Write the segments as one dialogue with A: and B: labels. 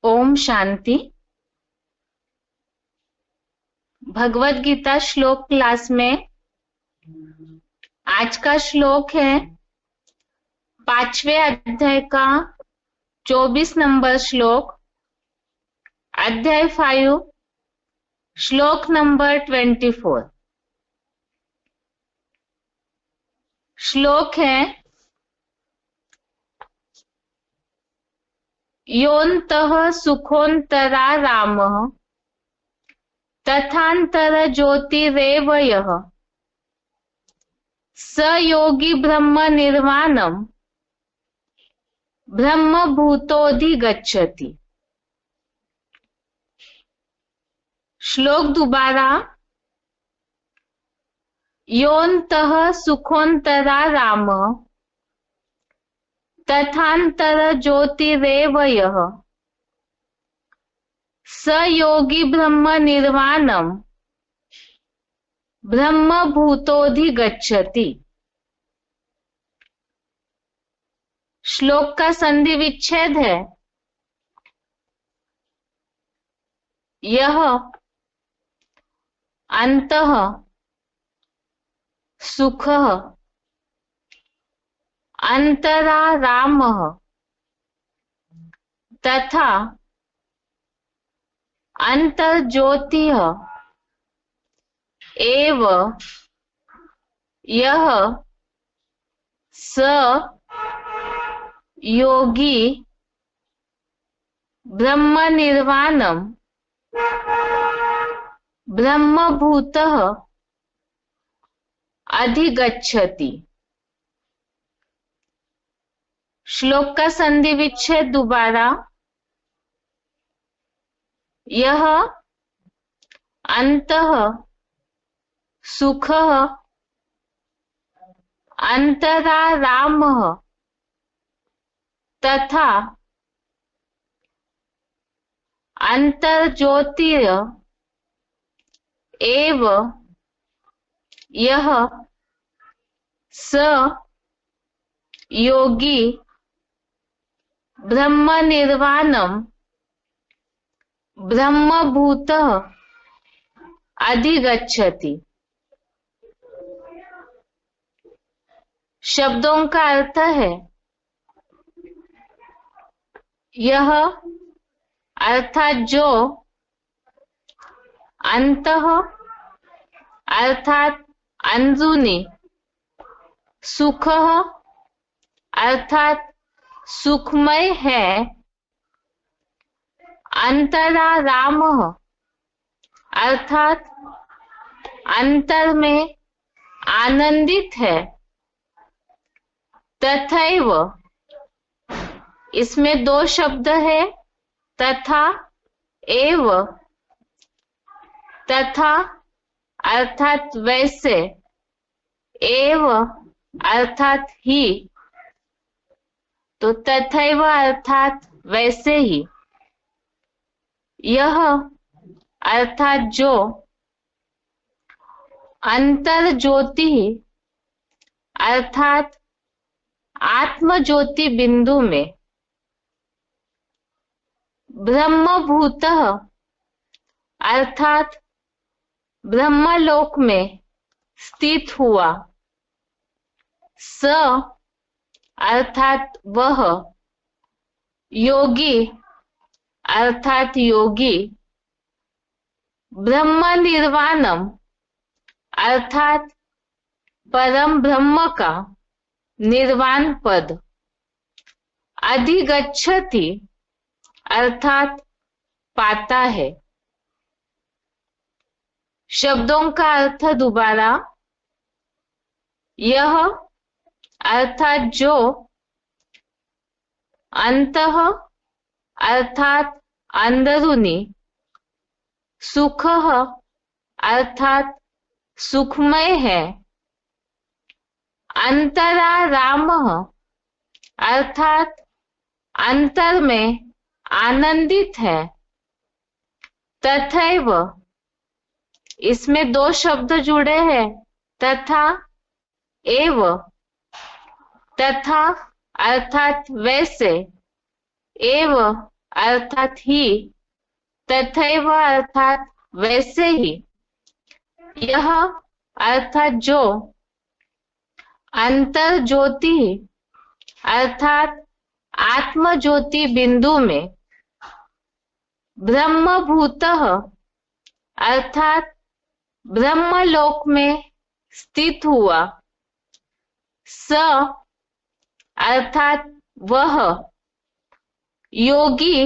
A: ओम शांति। भगवत गीता श्लोक क्लास में आज का श्लोक है 5वें अध्याय का 24 नंबर श्लोक, अध्याय 5, श्लोक नंबर 24। श्लोक है योऽन्तः सुखोऽन्तरा रामः तथान्तर ज्योतिरेव यः स योगी ब्रह्म निर्वाणम् ब्रह्मभूतोऽधिगच्छति। श्लोक दोबारा। योऽन्तः सुखोऽन्तरा रामः तथान्तर ज्योतिरेव यः स योगी ब्रह्म निर्वाणम् ब्रह्मभूतोऽधिगच्छति। श्लोक का संधि विच्छेद है यह अन्तः सुखः अन्तरा रामः तथा अंतर्ज्योतिः एव यह स योगी ब्रह्म निर्वाणम् ब्रह्मभूतः अधिगच्छति। श्लोक का संधि विच्छेद दोबारा। यह अन्तः सुखः अन्तरा रामः तथा अंतर्ज्योतिः एव यः स योगी ब्रह्म निर्वाणम् ब्रह्मभूतः अधिगच्छति। शब्दों का अर्थ है यह अर्थात जो, अंतः अर्थात अंदरूनी, सुखः अर्थात सुखमय है, अंतरा रामः अर्थात अंतर में आनंदित है, तथैव इसमें दो शब्द है तथा एव। तथा अर्थात वैसे, एव अर्थात ही, तो तथैव अर्थात वैसे ही, यह अर्थात जो, अंतर ज्योति अर्थात आत्म ज्योति बिंदु में, ब्रह्मभूतः अर्थात ब्रह्मलोक में स्थित हुआ, स अर्थात वह, योगी अर्थात योगी, ब्रह्म निर्वाणम अर्थात परम ब्रह्म का निर्वाण पद, अधिगच्छति अर्थात पाता है। शब्दों का अर्थ दोबारा। यह अर्थात जो, अंतः अर्थात अंदरूनी, सुखः अर्थात सुखमय है, अंतरा रामः अर्थात अंतर में आनंदित है, तथैव इसमें दो शब्द जुड़े हैं तथा एव। तथा अर्थात वैसे, एव अर्थात ही, तथैव अर्थात वैसे ही, यह अर्थात जो, अंतर ज्योति अर्थात आत्म ज्योति बिंदु में, ब्रह्मभूतः अर्थात ब्रह्मलोक में स्थित हुआ, स अर्थात वह, योगी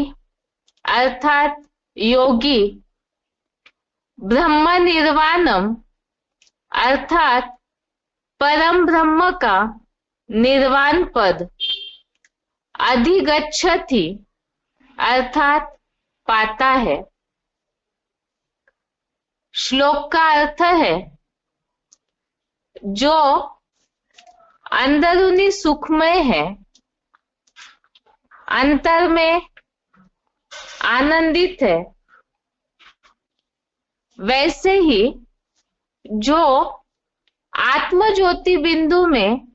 A: अर्थात योगी, ब्रह्म निर्वाणम अर्थात परम ब्रह्म का निर्वाण पद, अधिगच्छति अर्थात पाता है। श्लोक का अर्थ है, जो अंदरूनी सुखमय है, अंतर में आनंदित है, वैसे ही जो आत्म ज्योति बिंदु में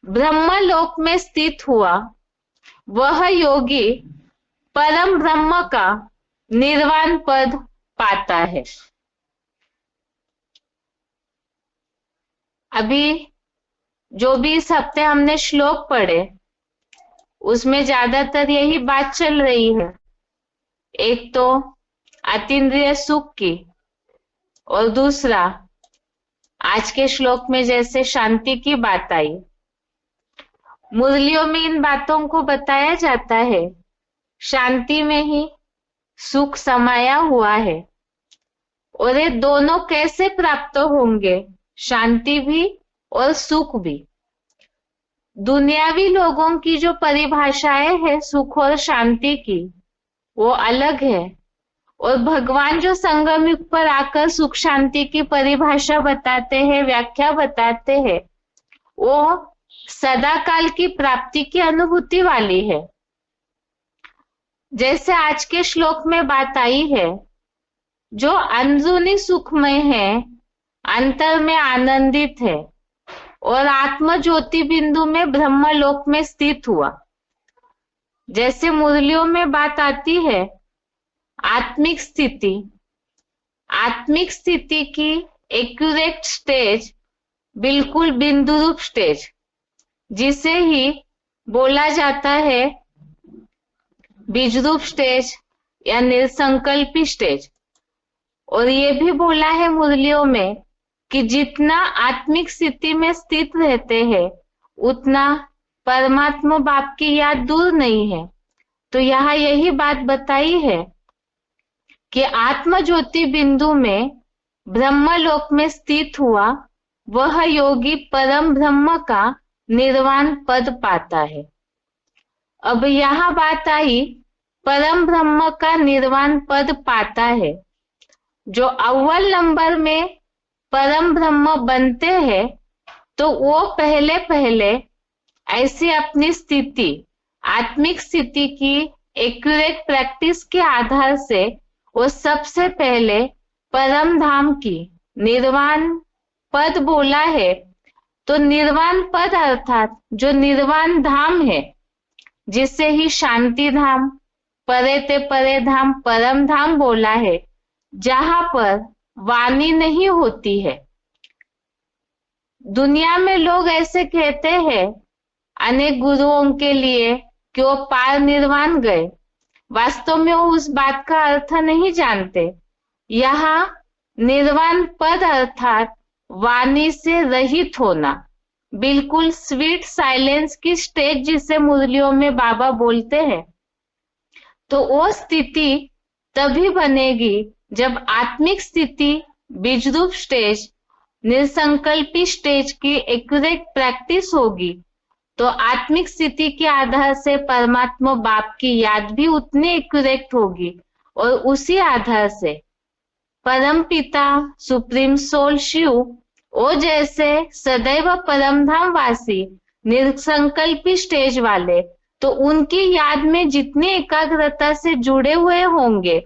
A: ब्रह्मलोक में स्थित हुआ, वह योगी परम ब्रह्म का निर्वाण पद पाता है। अभी जो भी इस हफ्ते हमने श्लोक पढ़े, उसमें ज्यादातर यही बात चल रही है। एक तो अतीन्द्रिय सुख की, और दूसरा आज के श्लोक में जैसे शांति की बात आई। मुरलियों में इन बातों को बताया जाता है, शांति में ही सुख समाया हुआ है, और ये दोनों कैसे प्राप्त होंगे, शांति भी और सुख भी। दुनियावी लोगों की जो परिभाषाएं है सुख और शांति की, वो अलग है, और भगवान जो संगम युग पर आकर सुख शांति की परिभाषा बताते हैं, व्याख्या बताते हैं, वो सदा काल की प्राप्ति की अनुभूति वाली है। जैसे आज के श्लोक में बात आई है, जो अंदरूनी सुखमय है, अंतर में आनंदित है, और आत्म ज्योति बिंदु में ब्रह्मलोक में स्थित हुआ। जैसे मुरलियों में बात आती है, आत्मिक स्थिति, आत्मिक स्थिति की एक्यूरेट स्टेज, बिल्कुल बिंदु रूप स्टेज, जिसे ही बोला जाता है बीजरूप स्टेज या निर्संकल्पी स्टेज। और ये भी बोला है मुरलियों में कि जितना आत्मिक स्थिति में स्थित रहते हैं, उतना परमात्मा बाप की याद दूर नहीं है। तो यहाँ यही बात बताई है कि आत्म ज्योति बिंदु में ब्रह्मलोक में स्थित हुआ, वह योगी परम ब्रह्म का निर्वाण पद पाता है। अब यहाँ बात आई, परम ब्रह्म का निर्वाण पद पाता है। जो अव्वल नंबर में परम ब्रह्म बनते हैं, तो वो पहले पहले ऐसी अपनी स्थिति, आत्मिक स्थिति की एक्यूरेट प्रैक्टिस के आधार से वो सबसे पहले परम धाम की निर्वाण पद बोला है। तो निर्वाण पद अर्थात जो निर्वाण धाम है, जिसे ही शांति धाम, परे ते परे धाम, परम धाम बोला है, जहां पर वाणी नहीं होती है। दुनिया में लोग ऐसे कहते हैं अनेक गुरुओं के लिए कि वो पार निर्वाण गए, वास्तव में वो उस बात का अर्थ नहीं जानते। यहाँ निर्वाण पद अर्थात वाणी से रहित होना, बिल्कुल स्वीट साइलेंस की स्टेज, जिसे मुरलियों में बाबा बोलते हैं। तो वो स्थिति तभी बनेगी जब आत्मिक स्थिति, बीजरूप स्टेज, निर्संकल्पी स्टेज की एक्यूरेट प्रैक्टिस होगी। तो आत्मिक स्थिति के आधार से परमात्मा बाप की याद भी उतनी एक्यूरेट होगी, और उसी आधार से परम पिता, सुप्रीम सोल शिव, वो जैसे सदैव परम धाम वासी, निर्संकल्पी स्टेज वाले, तो उनकी याद में जितनी एकाग्रता से जुड़े हुए होंगे,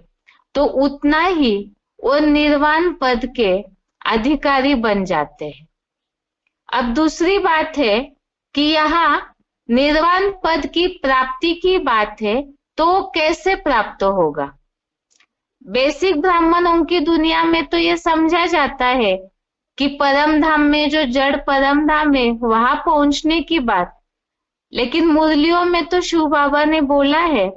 A: तो उतना ही वो निर्वाण पद के अधिकारी बन जाते हैं। अब दूसरी बात है कि यहाँ निर्वाण पद की प्राप्ति की बात है, तो कैसे प्राप्त होगा? बेसिक ब्राह्मणों की दुनिया में तो ये समझा जाता है कि परम धाम में, जो जड़ परम धाम है, वहां पहुंचने की बात। लेकिन मुरलियों में तो शिव बाबा ने बोला है,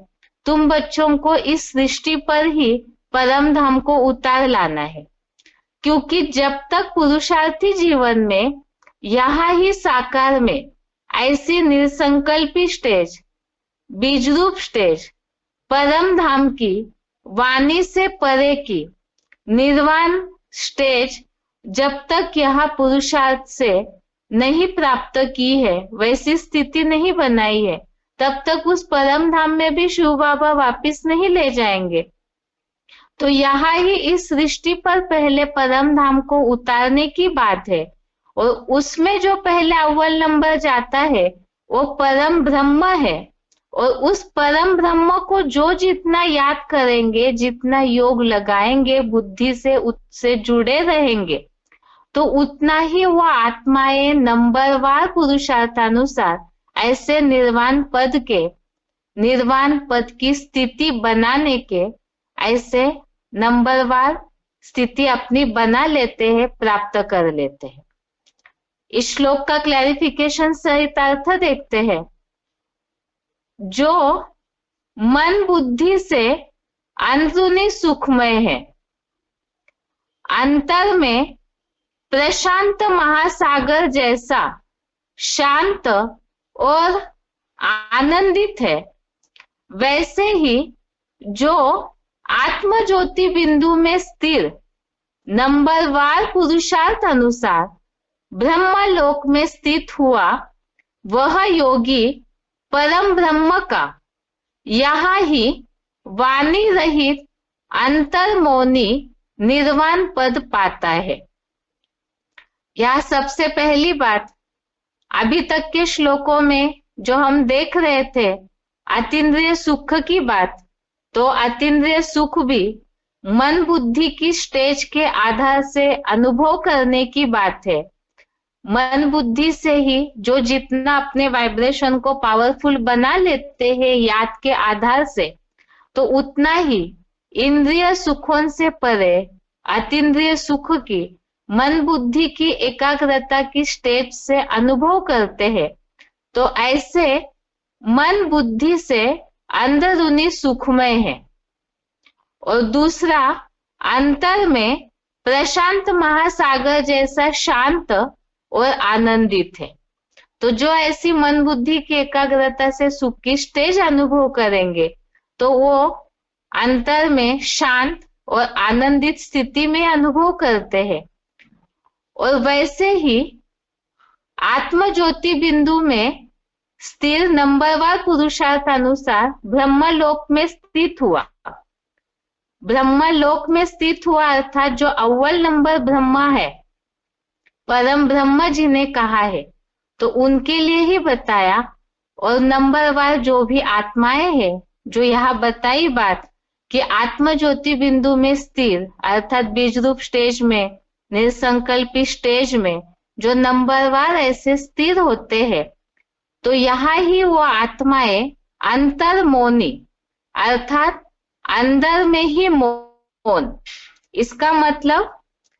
A: तुम बच्चों को इस सृष्टि पर ही परम धाम को उतार लाना है। क्योंकि जब तक पुरुषार्थी जीवन में यहाँ ही साकार में ऐसी निसंकल्पी स्टेज, बीजरूप स्टेज, परम धाम की वाणी से परे की निर्वाण स्टेज जब तक यह पुरुषार्थ से नहीं प्राप्त की है, वैसी स्थिति नहीं बनाई है, तब तक उस परम धाम में भी शिव बाबा वापिस नहीं ले जाएंगे। तो यहाँ ही इस सृष्टि पर पहले परम धाम को उतारने की बात है, और उसमें जो पहले अव्वल नंबर जाता है वो परम ब्रह्म है। और उस परम ब्रह्म को जो जितना याद करेंगे, जितना योग लगाएंगे, बुद्धि से उससे जुड़े रहेंगे, तो उतना ही वो आत्माएं नंबरवार पुरुषार्थानुसार ऐसे निर्वाण पद की स्थिति बनाने के, ऐसे नंबरवार स्थिति अपनी बना लेते हैं, प्राप्त कर लेते हैं। इस श्लोक का क्लैरिफिकेशन सहित अर्थ देखते हैं। जो मन बुद्धि से अंदरूनी सुखमय है, अंतर में प्रशांत महासागर जैसा शांत और आनंदित है, वैसे ही जो आत्म ज्योति बिंदु में स्थिर नंबरवार पुरुषार्थ अनुसार ब्रह्मलोक में स्थित हुआ, वह योगी परम ब्रह्म का यहाँ ही वाणी रहित अंतर्मोनी निर्वाण पद पाता है। यह सबसे पहली बात। अभी तक के श्लोकों में जो हम देख रहे थे अतीन्द्रिय सुख की बात, तो अतीन्द्रिय सुख भी मन बुद्धि की स्टेज के आधार से अनुभव करने की बात है। मन बुद्धि से ही जो जितना अपने वाइब्रेशन को पावरफुल बना लेते हैं याद के आधार से, तो उतना ही इंद्रिय सुखों से परे अतीन्द्रिय सुख की मन बुद्धि की एकाग्रता की स्टेज से अनुभव करते हैं। तो ऐसे मन बुद्धि से अंदरूनी सुखमय है। और दूसरा, अंतर में प्रशांत महासागर जैसा शांत और आनंदित है। तो जो ऐसी मन बुद्धि की एकाग्रता से सुख की स्टेज अनुभव करेंगे, तो वो अंतर में शांत और आनंदित स्थिति में अनुभव करते हैं। और वैसे ही आत्म ज्योति बिंदु में स्थिर नंबरवार पुरुषार्थ अनुसार ब्रह्मलोक में स्थित हुआ। ब्रह्मलोक में स्थित हुआ अर्थात जो अव्वल नंबर ब्रह्मा है, परम ब्रह्म जिन्हें कहा है, तो उनके लिए ही बताया। और नंबरवार जो भी आत्माएं हैं, जो यहाँ बताई बात कि आत्म ज्योति बिंदु में स्थिर अर्थात बीज रूप स्टेज में, निसंकल्पी स्टेज में जो नंबरवार ऐसे स्थिर होते हैं, तो यहाँ ही वो आत्माएं अंतर्मोनी अर्थात अंदर में ही मौन। इसका मतलब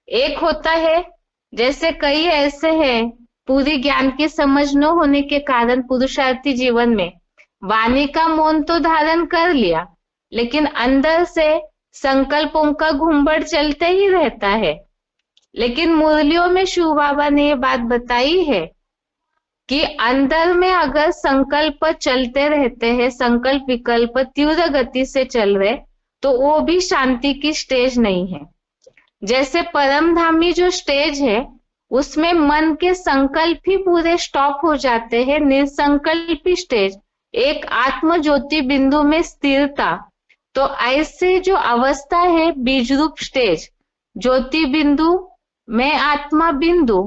A: एक होता है, जैसे कई ऐसे हैं पूरी ज्ञान की समझ न होने के कारण पुरुषार्थी जीवन में वाणी का मौन तो धारण कर लिया, लेकिन अंदर से संकल्पों का घुंबड़ चलते ही रहता है। लेकिन मुरलियों में शिव बाबा ने ये बात बताई है कि अंदर में अगर संकल्प चलते रहते हैं, संकल्प विकल्प तीव्र गति से चल रहे, तो वो भी शांति की स्टेज नहीं है। जैसे परमधामी जो स्टेज है, उसमें मन के संकल्प ही पूरे स्टॉप हो जाते हैं। निसंकल्पी स्टेज, एक आत्म ज्योति बिंदु में स्थिरता, तो ऐसे जो अवस्था है बीज रूप स्टेज, ज्योति बिंदु में आत्मा बिंदु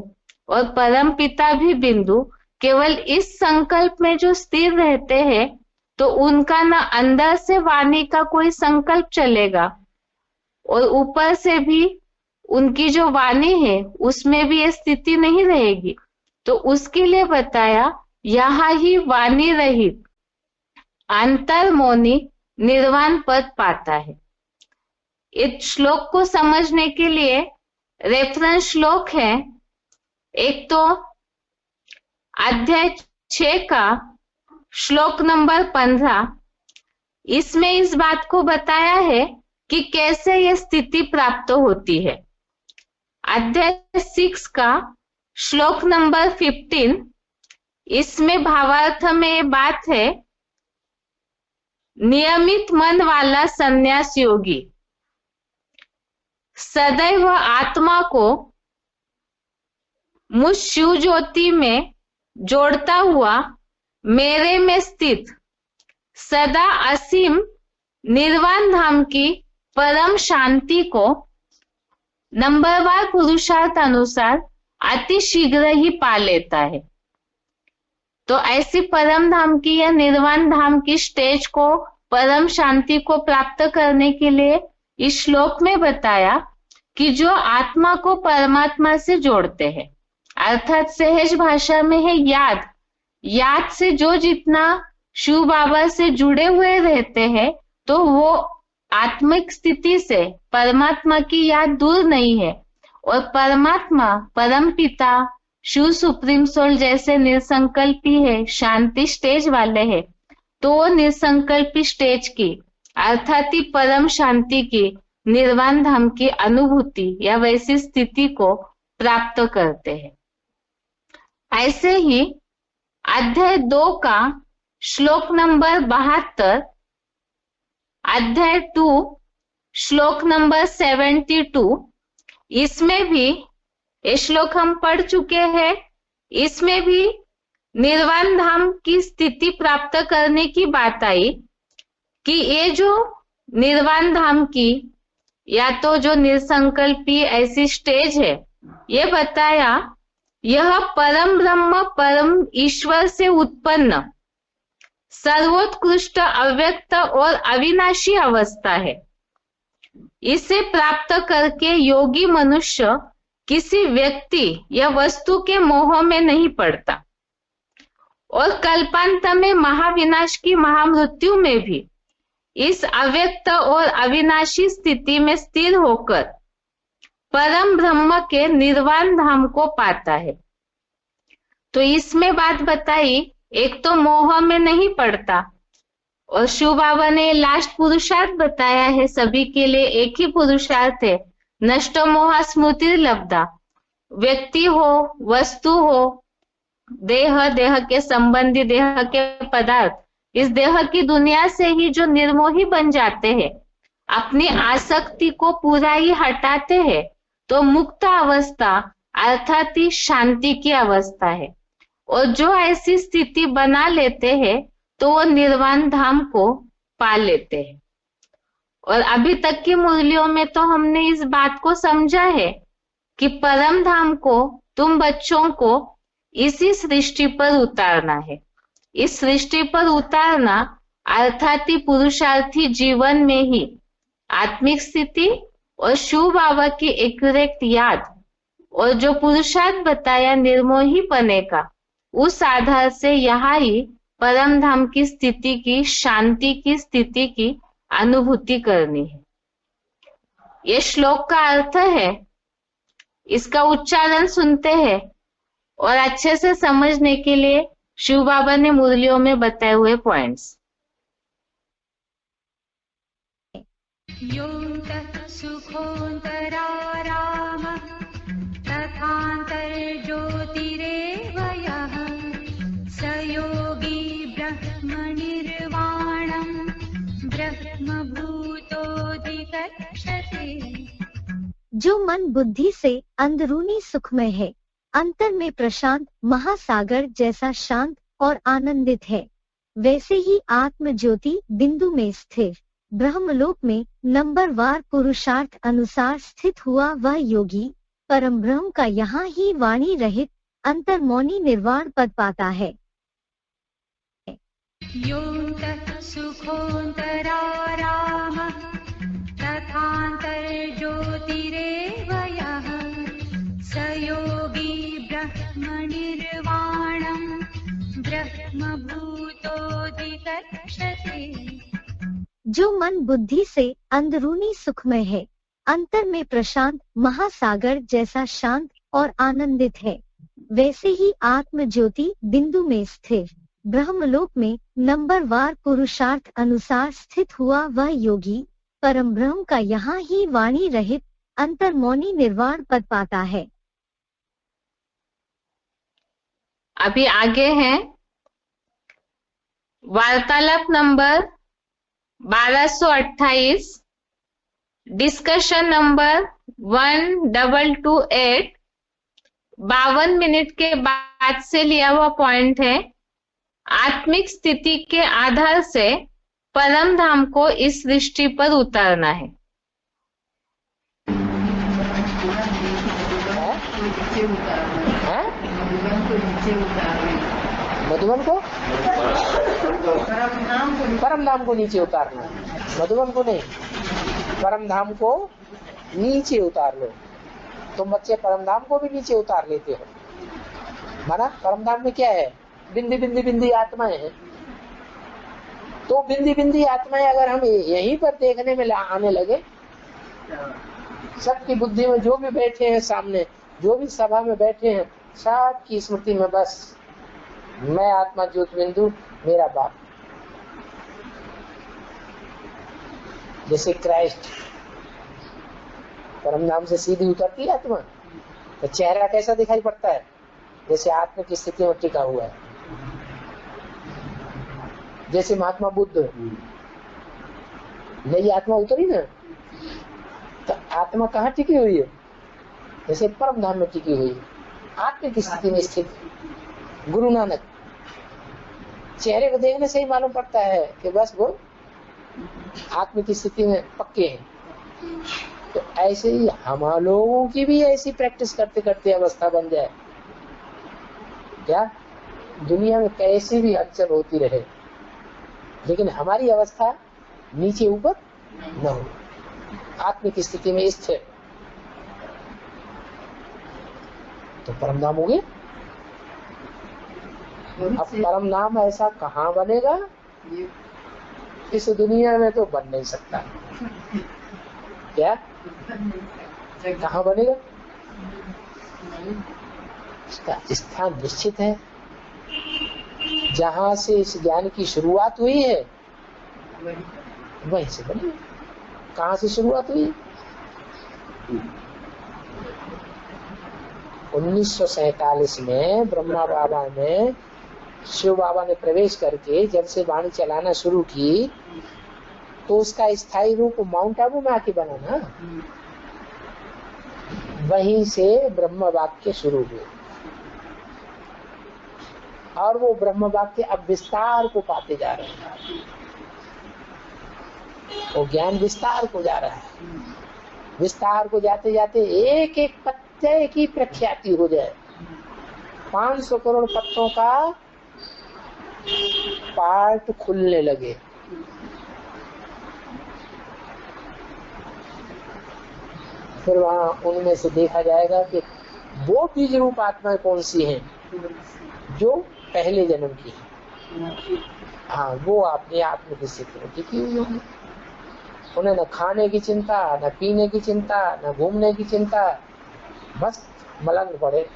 A: और परम पिता भी बिंदु, केवल इस संकल्प में जो स्थिर रहते हैं, तो उनका ना अंदर से वाणी का कोई संकल्प चलेगा और ऊपर से भी उनकी जो वाणी है उसमें भी ये स्थिति नहीं रहेगी। तो उसके लिए बताया यहाँ ही वाणी रहित अंतर्मोनी निर्वाण पद पाता है। इस श्लोक को समझने के लिए रेफरेंस श्लोक है, एक तो अध्याय 6 का श्लोक नंबर 15। इसमें इस बात को बताया है कि कैसे यह स्थिति प्राप्त होती है। अध्याय 6 का श्लोक नंबर 15, इसमें भावार्थ में ये बात है, नियमित मन वाला संन्यास योगी सदैव आत्मा को मुझ शिव ज्योति में जोड़ता हुआ मेरे में स्थित सदा असीम निर्वाण धाम की परम शांति को नंबरवार पुरुषार्थ अनुसार अति शीघ्र ही पा लेता है। तो ऐसी परम धाम की या निर्वाण धाम की स्टेज को, परम शांति को प्राप्त करने के लिए इस श्लोक में बताया कि जो आत्मा को परमात्मा से जोड़ते हैं, अर्थात सहज भाषा में है याद, याद से जो जितना शिव बाबा से जुड़े हुए रहते हैं, तो वो आत्मिक स्थिति से परमात्मा की याद दूर नहीं है। और परमात्मा, परम पिता, शिव सुप्रीम सोल जैसे निर्संकल्पी है, शांति स्टेज वाले है, तो वो निर्संकल्पी स्टेज की अर्थात ही परम शांति की निर्वाण धाम की अनुभूति या वैसी स्थिति को प्राप्त करते हैं। ऐसे ही अध्याय 2 का श्लोक नंबर 72, अध्याय 2 श्लोक नंबर 72, इसमें भी ये श्लोक हम पढ़ चुके हैं। इसमें भी निर्वाण धाम की स्थिति प्राप्त करने की बात आई कि ये जो निर्वाण धाम की या तो जो निर्संकल्पी ऐसी स्टेज है, ये बताया यह परम ब्रह्म, परम ईश्वर से उत्पन्न सर्वोत्कृष्ट अव्यक्त और अविनाशी अवस्था है। इसे प्राप्त करके योगी मनुष्य किसी व्यक्ति या वस्तु के मोह में नहीं पड़ता और कल्पांत में महाविनाश की महामृत्यु में भी इस अव्यक्त और अविनाशी स्थिति में स्थिर होकर परम ब्रह्म के निर्वाण धाम को पाता है। तो इसमें बात बताई, एक तो मोह में नहीं पड़ता, और शिव बाबा ने लास्ट पुरुषार्थ बताया है, सभी के लिए एक ही पुरुषार्थ है, नष्ट मोह स्मृति लब्धा। व्यक्ति हो, वस्तु हो, देह, देह के संबंधी, देह के पदार्थ, इस देह की दुनिया से ही जो निर्मोही बन जाते हैं, अपनी आसक्ति को पूरा ही हटाते हैं, तो मुक्त अवस्था अर्थात ही शांति की अवस्था है। और जो ऐसी स्थिति बना लेते हैं तो वो निर्वाण धाम को पा लेते हैं। और अभी तक की मुरलियों में तो हमने इस बात को समझा है कि परम धाम को तुम बच्चों को इसी सृष्टि पर उतारना है। इस सृष्टि पर उतारना अर्थात ही पुरुषार्थी जीवन में ही आत्मिक स्थिति और शिव बाबा की एक्यूरेट याद और जो पुरुषार्थ बताया निर्मोही पने का, उस आधार से यहाँ ही परम धाम की स्थिति की, शांति की स्थिति की अनुभूति करनी है। ये श्लोक का अर्थ है, इसका उच्चारण सुनते हैं और अच्छे से समझने के लिए शिव बाबा ने मुरलियों में बताए हुए पॉइंट्स।
B: सुखोऽन्तरारामः तथान्तर्ज्योतिरेव यः स योगी ब्रह्मनिर्वाणं ब्रह्मभूतोऽधिगच्छति।
C: जो मन बुद्धि से अंदरूनी सुखमय है, अंतर में प्रशांत महासागर जैसा शांत और आनंदित है, वैसे ही आत्म ज्योति बिंदु में स्थिर ब्रह्मलोक में नंबरवार पुरुषार्थ अनुसार स्थित हुआ वह योगी परम ब्रह्म का यहाँ ही वाणी रहित अंतर्मौनी निर्वाण पद पाता है।
B: योऽन्तः सुखोऽन्तरारामः तथान्तर्ज्योतिरेव यः स योगी ब्रह्मनिर्वाणं ब्रह्मभूतोऽधिगच्छति।
C: जो मन बुद्धि से अंदरूनी सुखमय है, अंतर में प्रशांत महासागर जैसा शांत और आनंदित है, वैसे ही आत्म ज्योति बिंदु में स्थिर ब्रह्मलोक में नंबरवार पुरुषार्थ अनुसार स्थित हुआ वह योगी परम ब्रह्म का यहाँ ही वाणी रहित अंतर्मौनी निर्वाण पद पाता है।
A: अभी आगे है वार्तालाप नंबर 1228, डिस्कशन नंबर 1228, 52 मिनट के बाद से लिया हुआ पॉइंट है। आत्मिक स्थिति के आधार से परम धाम को इस दृष्टि पर उतारना है।
D: मधुबन को परम धाम को नीचे उतारना, मधुबन को नहीं, परम धाम को नीचे उतार लो। तुम बच्चे परम धाम को भी नीचे उतार लेते हो, माना परम धाम में क्या है, बिंदी बिंदी बिंदी आत्माएं हैं। तो बिंदी बिंदी आत्माएं अगर हम यहीं पर देखने में आने लगे, सबकी बुद्धि में जो भी बैठे हैं सामने, जो भी सभा में बैठे हैं, सबकी स्मृति में बस मैं आत्मा ज्योति बिंदु, मेरा बाप। जैसे क्राइस्ट परम धाम से सीधी उतरती है आत्मा, तो चेहरा कैसा दिखाई पड़ता है, जैसे आत्मा की स्थिति में टिका हुआ है। जैसे महात्मा बुद्ध, नई आत्मा उतरी ना, तो आत्मा कहाँ टिकी हुई है, जैसे परम धाम में टिकी हुई है, आत्मा की स्थिति में स्थित। गुरु नानक, चेहरे को देखने से ही मालूम पड़ता है कि बस वो आत्मा की स्थिति में पक्के हैं। तो ऐसे ही हम लोगों की भी ऐसी प्रैक्टिस करते करते अवस्था बन जाए, क्या दुनिया में कैसी भी हलचल होती रहे, लेकिन हमारी अवस्था नीचे ऊपर न हो, आत्मा की स्थिति में स्थिर, तो परम नाम हो गए। अब परम नाम ऐसा कहाँ बनेगा, इस दुनिया में तो बन नहीं सकता। क्या कहाँ बनेगा, इसका स्थान निश्चित है। जहाँ से इस ज्ञान की शुरुआत हुई है वहीं से बनेगा। कहाँ से शुरुआत हुई, 1947 में ब्रह्मा बाबा ने, शिव बाबा ने प्रवेश करके जब से वाणी चलाना शुरू की, तो उसका स्थायी रूप माउंट आबू में आके बना ना, वहीं से ब्रह्म वाक्य शुरू हुए, और वो ब्रह्म वाक्य अब विस्तार को पाते जा रहे हैं, वो ज्ञान विस्तार को जा रहा है। विस्तार को जाते जाते एक एक पत्ते की प्रख्याति हो जाए, 500 करोड़ पत्तों का पार्ट खुलने लगे। फिर वहां उनमें से देखा जाएगा कि वो बीज रूप आत्माएं कौन सी हैं जो पहले जन्म की है। हाँ, वो अपने आत्मा की स्थिति में टिकी हुई होगी। उन्हें न खाने की चिंता, न पीने की चिंता, न घूमने की चिंता, बस मलंग पड़े।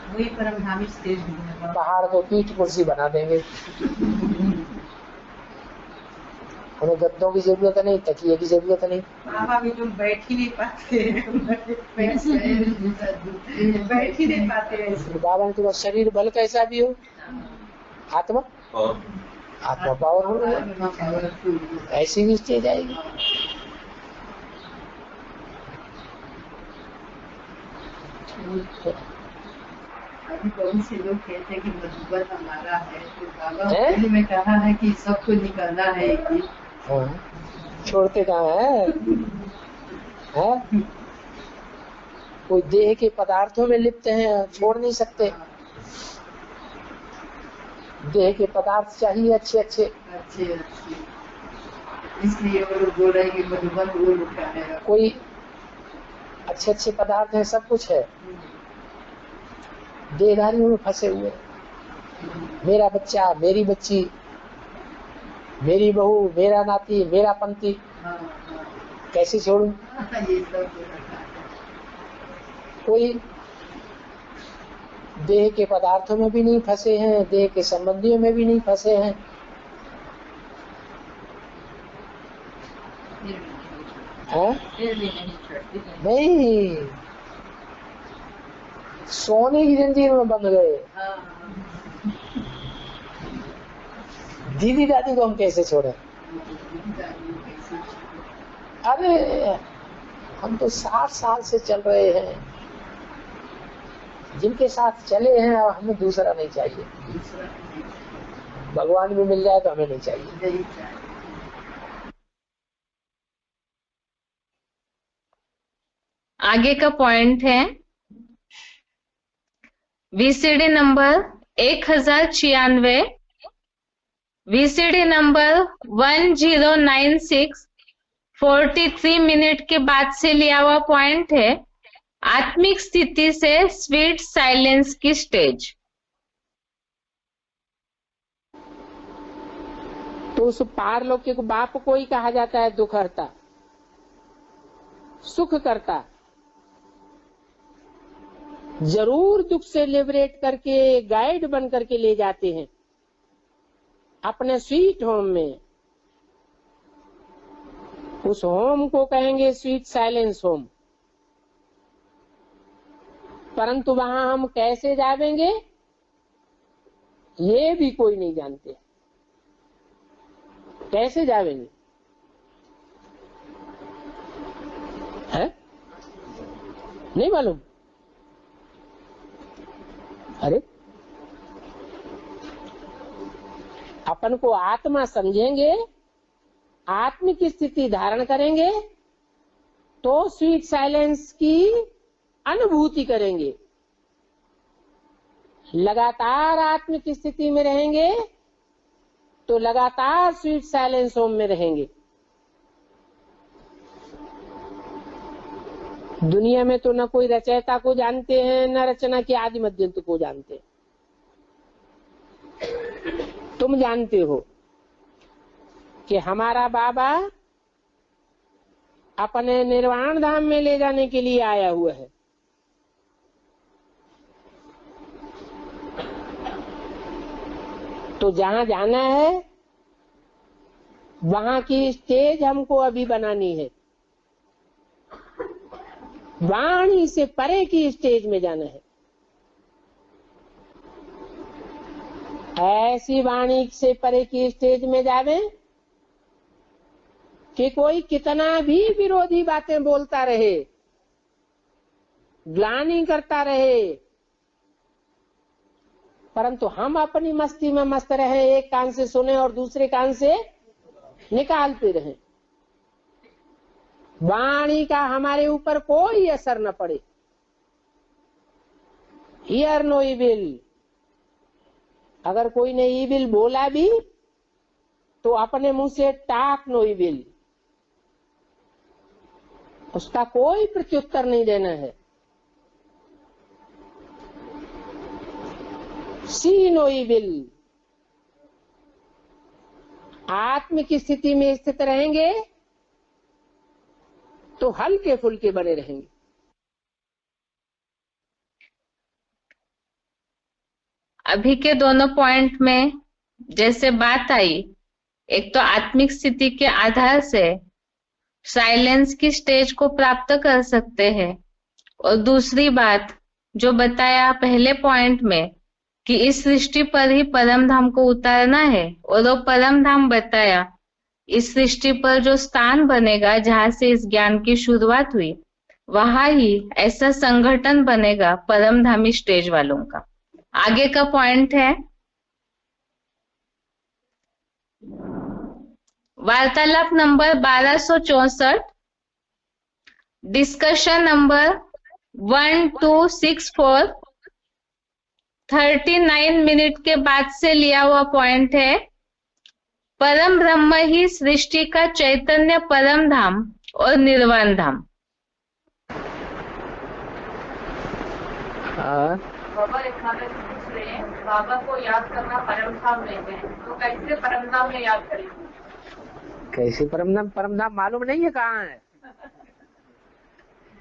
E: वही परमधामी स्टेज
D: पहाड़ को पीठ कुर्सी बना देंगे। उन्हें गद्दों की जरूरत नहीं, तकिए की जरूरत नहीं।
E: बाबा भी लोग बैठ ही नहीं पाते बैठ ही नहीं पाते।
D: बाबा ने तुम्हारा शरीर बल कैसा भी हो, आत्मा आत्मा पावरफुल, ऐसी भी स्टेज आएगी।
E: अभी बहुत से लोग कहते हैं कि मधुबन हमारा है, तो बाबा पहले में कहा है कि सबको निकलना है एक दिन।
D: छोड़ते कहाँ है? कोई देह के पदार्थों में लिप्त हैं, छोड़ नहीं सकते। देह के पदार्थ चाहिए अच्छे अच्छे,
E: इसलिए वो लोग बोल रहे हैं कि मधुबन वो लोग का है।
D: कोई अच्छे अच्छे पदार्थ है, सब कुछ है, देहधारियों में फंसे हुए। मेरा बच्चा, मेरी बच्ची, मेरी बहू, मेरा नाती, मेरा पंथी,
E: हाँ,
D: कैसे छोड़ूं?
E: हाँ, ये सब तो रखा है।
D: कोई देह के पदार्थों में भी नहीं फंसे हैं, देह के संबंधियों में भी नहीं फंसे हैं।
E: फिर भी नहीं छोड़ती।
D: नहीं, सोने की जंजीर में बंध गए।
E: हाँ,
D: दीदी दादी को हम कैसे छोड़े? अरे हम तो 60 साल से चल रहे हैं, जिनके साथ चले हैं, और हमें दूसरा नहीं चाहिए। भगवान भी मिल जाए तो हमें नहीं चाहिए।
A: आगे का पॉइंट है VCD number 1096, VCD number 1096 43 minute के बाद से लिया हुआ पॉइंट है आत्मिक स्थिति से स्वीट साइलेंस की स्टेज।
D: तो उस पारलौकिक बाप को ही कहा जाता है दुख हरता, सुख करता। जरूर दुख से लिबरेट करके गाइड बन करके ले जाते हैं अपने स्वीट होम में। उस होम को कहेंगे स्वीट साइलेंस होम। परंतु वहां हम कैसे जाएंगे ये भी कोई नहीं जानते। कैसे जाएंगे है? नहीं मालूम। अरे अपन को आत्मा समझेंगे, आत्मिक स्थिति धारण करेंगे तो स्वीट साइलेंस की अनुभूति करेंगे। लगातार आत्मिक स्थिति में रहेंगे तो लगातार स्वीट साइलेंस होम में रहेंगे। दुनिया में तो न कोई रचयिता को जानते हैं, न रचना के आदि मध्यंत को जानते हैं। तुम जानते हो कि हमारा बाबा अपने निर्वाण धाम में ले जाने के लिए आया हुआ है। तो जहां जाना है वहां की स्टेज हमको अभी बनानी है। वाणी से परे की स्टेज में जाना है। ऐसी वाणी से परे की स्टेज में जावे कि कोई कितना भी विरोधी बातें बोलता रहे, ग्लानि करता रहे, परंतु हम अपनी मस्ती में मस्त रहे, एक कान से सुने और दूसरे कान से निकालते रहे। वाणी का हमारे ऊपर कोई असर न पड़े। Hear no evil. अगर कोई ने इविल बोला भी तो अपने मुंह से टाक नो इविल, उसका कोई प्रत्युत्तर नहीं देना है। सी नो इविल। आत्मिक स्थिति में स्थित रहेंगे तो हल्के फुल्के बने रहेंगे।
A: अभी के दोनों पॉइंट में जैसे बात आई, एक तो आत्मिक स्थिति के आधार से साइलेंस की स्टेज को प्राप्त कर सकते हैं, और दूसरी बात जो बताया पहले पॉइंट में कि इस सृष्टि पर ही परम धाम को उतारना है, और वो परम धाम बताया इस सृष्टि पर जो स्थान बनेगा जहां से इस ज्ञान की शुरुआत हुई, वहां ही ऐसा संगठन बनेगा परमधामी स्टेज वालों का। आगे का पॉइंट है वार्तालाप नंबर 1264, डिस्कशन नंबर 1264, 39 मिनट के बाद से लिया हुआ पॉइंट है परम ब्रह्म ही सृष्टि का चैतन्य परम धाम और निर्वाण धाम।
F: बाबा एक खाने से पूछ रहे हैं, बाबा को याद करना परम धाम में है, तो कैसे परम धाम में याद करेंगे?
D: कैसे परम धाम? परम धाम मालूम नहीं है कहाँ है?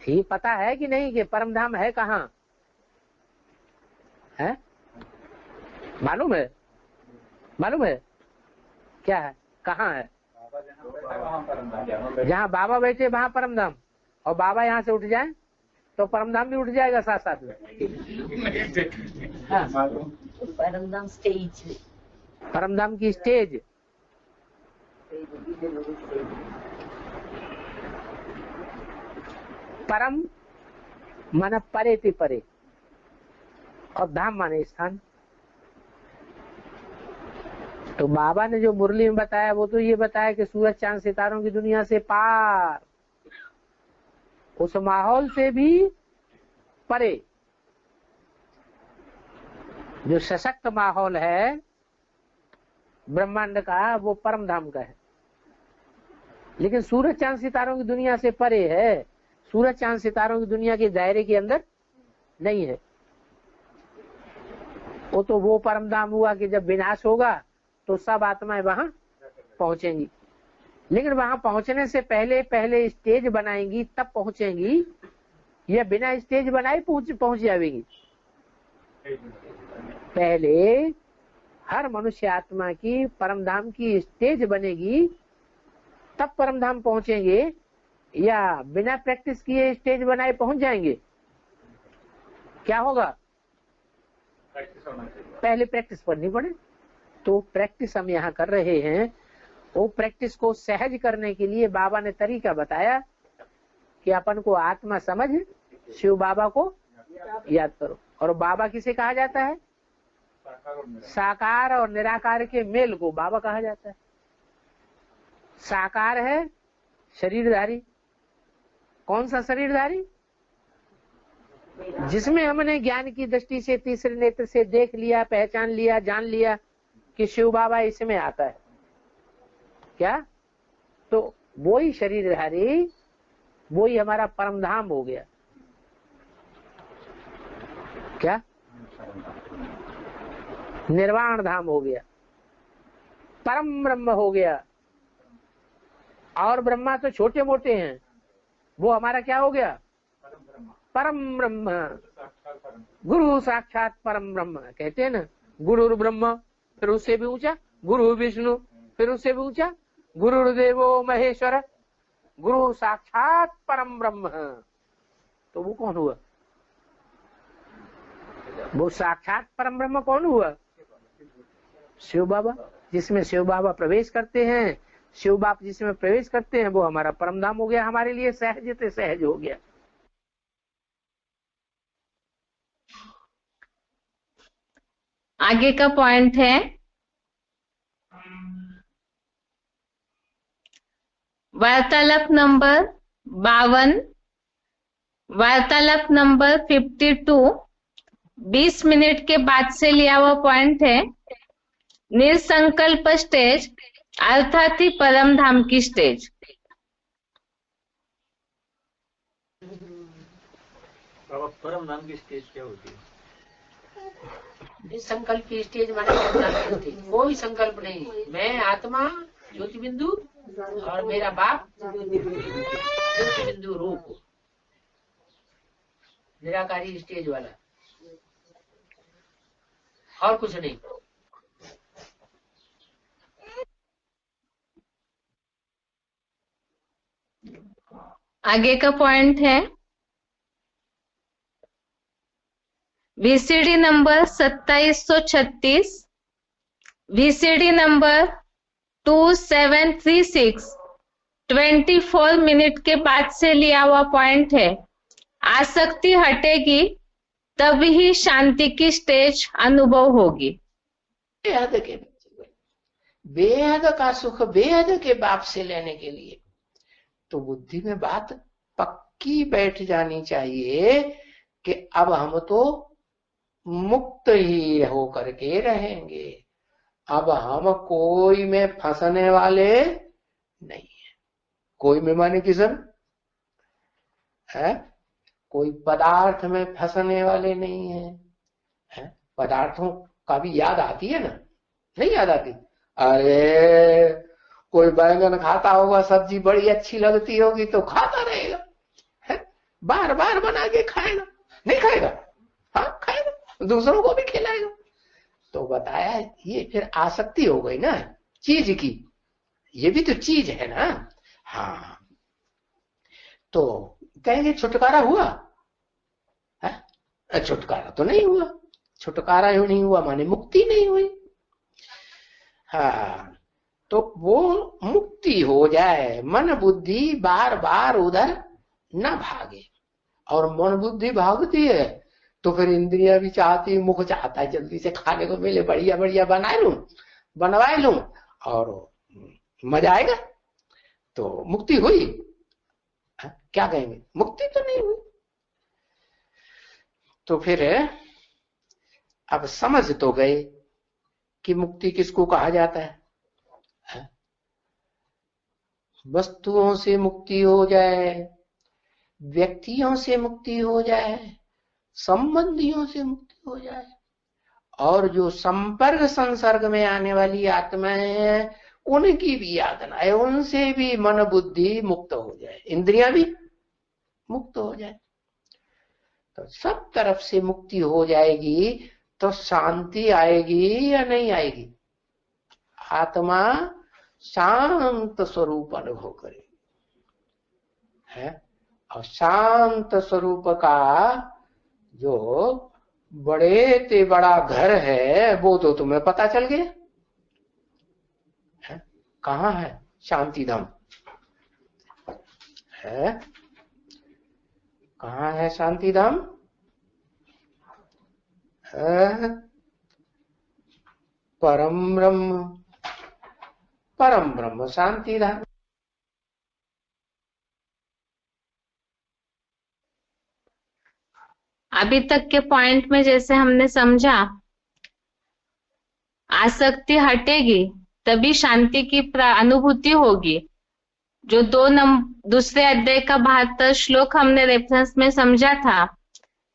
D: ठीक पता है कि नहीं कि परम धाम है कहाँ है? मालूम है? मालूम है क्या है? कहाँ है? जहाँ बाबा बैठे वहाँ परम धाम, और बाबा यहाँ से उठ जाए तो परम धाम भी उठ जाएगा साथ साथ में।
G: परम धाम स्टेज,
D: परम धाम की स्टेज। परम माना परे ते परे, और धाम माने स्थान। तो बाबा ने जो मुरली में बताया वो तो ये बताया कि सूरज चांद सितारों की दुनिया से पार, उस माहौल से भी परे जो सशक्त माहौल है ब्रह्मांड का, वो परम धाम का है। लेकिन सूरज चांद सितारों की दुनिया से परे है, सूरज चांद सितारों की दुनिया के दायरे के अंदर नहीं है। वो तो वो परम धाम हुआ कि जब विनाश होगा तो सब आत्माएं वहां पहुंचेंगी, लेकिन वहां पहुंचने से पहले पहले स्टेज बनाएंगी तब पहुंचेंगी, या बिना स्टेज बनाए पहुंच जाएगी? पहले हर मनुष्य आत्मा की परम धाम की स्टेज बनेगी तब परम धाम पहुंचेंगे, या बिना प्रैक्टिस किए स्टेज बनाए पहुंच जाएंगे? क्या होगा? पहले प्रैक्टिस करनी पड़े। तो प्रैक्टिस हम यहाँ कर रहे हैं। वो प्रैक्टिस को सहज करने के लिए बाबा ने तरीका बताया कि अपन को आत्मा समझ शिव बाबा को याद करो। और बाबा किसे कहा जाता है? साकार और निराकार के मेल को बाबा कहा जाता है। साकार है शरीरधारी। कौन सा शरीरधारी? जिसमें हमने ज्ञान की दृष्टि से तीसरे नेत्र से देख लिया, पहचान लिया, जान लिया कि शिव बाबा इसमें आता है। क्या? तो वो ही शरीरधारी, वो ही हमारा परम धाम हो गया। क्या? निर्वाण धाम हो गया, परम ब्रह्म हो गया। और ब्रह्मा तो छोटे मोटे हैं, वो हमारा क्या हो गया? परम ब्रह्म। गुरु साक्षात परम ब्रह्म कहते हैं ना। गुरु ब्रह्म, फिर उससे भी ऊंचा गुरु विष्णु, फिर उससे भी ऊंचा गुरुर्देवो महेश्वर, गुरु साक्षात परम ब्रह्म। तो वो कौन हुआ? वो साक्षात परम ब्रह्म कौन हुआ? शिव बाबा। जिसमें शिव बाबा प्रवेश करते हैं, शिव बाप जिसमें प्रवेश करते हैं, वो हमारा परम धाम हो गया। हमारे लिए सहज से सहज हो गया।
A: आगे का पॉइंट है वार्तालाप नंबर 52, वार्तालाप नंबर 52 20 मिनट के बाद से लिया हुआ पॉइंट है। निसंकल्प स्टेज अर्थात ही परम धाम की स्टेज।
H: परम धाम की स्टेज क्या होती है?
D: संकल्प की स्टेज माने कोई संकल्प नहीं। मैं आत्मा ज्योति बिंदु और मेरा बाप ज्योति बिंदु रूप, निराकारी स्टेज वाला, और कुछ नहीं।
A: आगे का पॉइंट है VCD number 2736, VCD number 2736 24 minute के बाद से लिया हुआ पॉइंट है। आसक्ति हटेगी तभी ही शांति की स्टेज अनुभव होगी।
D: बेहद के बेहद का सुख बेहद के बाप से लेने के लिए तो बुद्धि में बात पक्की बैठ जानी चाहिए कि अब हम तो मुक्त ही हो करके रहेंगे। अब हम कोई में फंसने वाले नहीं है। कोई में माने किसन है, कोई पदार्थ में फंसने वाले नहीं है। पदार्थों का भी याद आती है ना? नहीं याद आती? अरे कोई बैंगन खाता होगा, सब्जी बड़ी अच्छी लगती होगी तो खाता रहेगा, है? बार बार बना के खाएगा, नहीं खाएगा? हाँ खाएगा, दूसरों को भी खिलाएगा। तो बताया ये फिर आसक्ति हो गई ना चीज की, ये भी तो चीज है ना। हाँ, तो कहेंगे छुटकारा हुआ है? छुटकारा तो नहीं हुआ। छुटकारा क्यों नहीं हुआ? माने मुक्ति नहीं हुई। हाँ, तो वो मुक्ति हो जाए, मन बुद्धि बार बार उधर न भागे। और मन बुद्धि भागती है तो फिर इंद्रिया भी चाहती, मुख चाहता है जल्दी से खाने को मिले, बढ़िया बढ़िया बनवाए लूं और मजा आएगा। तो मुक्ति हुई? क्या कहेंगे? मुक्ति तो नहीं हुई। तो फिर अब समझ तो गए कि मुक्ति किसको कहा जाता है? वस्तुओं से मुक्ति हो जाए, व्यक्तियों से मुक्ति हो जाए, संबंधियों से मुक्ति हो जाए, और जो संपर्क संसर्ग में आने वाली आत्माएं हैं उनकी भी याद न आए, उनसे भी मन बुद्धि मुक्त हो जाए, इंद्रियां भी मुक्त हो जाए। तो सब तरफ से मुक्ति हो जाएगी तो शांति आएगी या नहीं आएगी? आत्मा शांत स्वरूप अनुभव करेगी, है? और शांत स्वरूप का जो बड़े ते बड़ा घर है वो तो तुम्हें पता चल गया है? कहाँ है शांति धाम? है कहाँ है शांति धाम? है परम ब्रह्म शांति धाम।
A: अभी तक के पॉइंट में जैसे हमने समझा, आसक्ति हटेगी तभी शांति की अनुभूति होगी। जो दूसरे अध्याय का 72 श्लोक हमने रेफरेंस में समझा था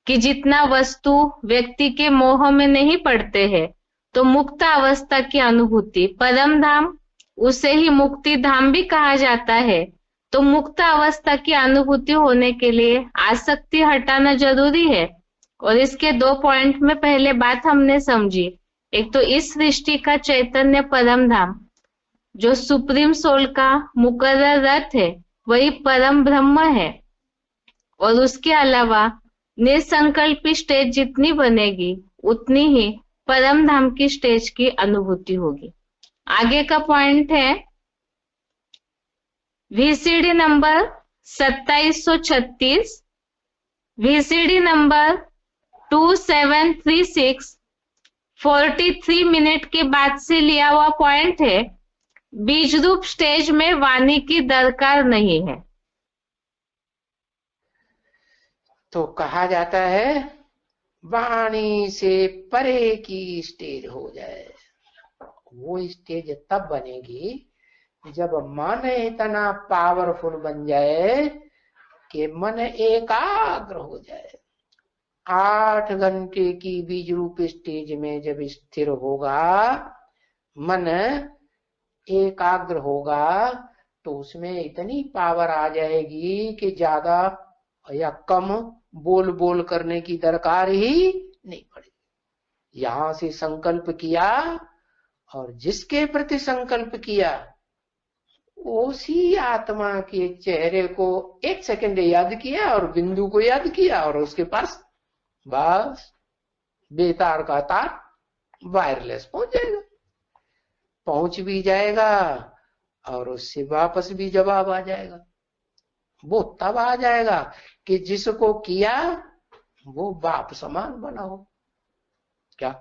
A: कि जितना वस्तु व्यक्ति के मोह में नहीं पड़ते हैं तो मुक्त अवस्था की अनुभूति, परम धाम, उसे ही मुक्ति धाम भी कहा जाता है। तो मुक्त अवस्था की अनुभूति होने के लिए आसक्ति हटाना जरूरी है। और इसके 2 पॉइंट में पहले बात हमने समझी। एक तो इस सृष्टि का चैतन्य परम धाम जो सुप्रीम सोल का मुकर्रर रथ है वही परम ब्रह्म है। और उसके अलावा निसंकल्पी स्टेज जितनी बनेगी उतनी ही परम धाम की स्टेज की अनुभूति होगी। आगे का पॉइंट है VCD number 2736, VCD number 2736 43 minute के बाद से लिया हुआ पॉइंट है। बीज रूप स्टेज में वाणी की दरकार नहीं है।
D: तो कहा जाता है वाणी से परे की स्टेज हो जाए। वो स्टेज तब बनेगी जब मन इतना पावरफुल बन जाए कि मन एकाग्र हो जाए। 8 घंटे की बीज रूप स्टेज में जब स्थिर होगा, मन एकाग्र होगा, तो उसमें इतनी पावर आ जाएगी कि ज्यादा या कम बोल बोल करने की दरकार ही नहीं पड़ेगी। यहां से संकल्प किया और जिसके प्रति संकल्प किया उसी आत्मा के चेहरे को 1 सेकंड याद किया और बिंदु को याद किया और उसके पास बस बेतार का तार वायरलेस पहुंच जाएगा, पहुंच भी जाएगा और उससे वापस भी जवाब आ जाएगा। वो तब आ जाएगा कि जिसको किया वो बाप समान बना हो। क्या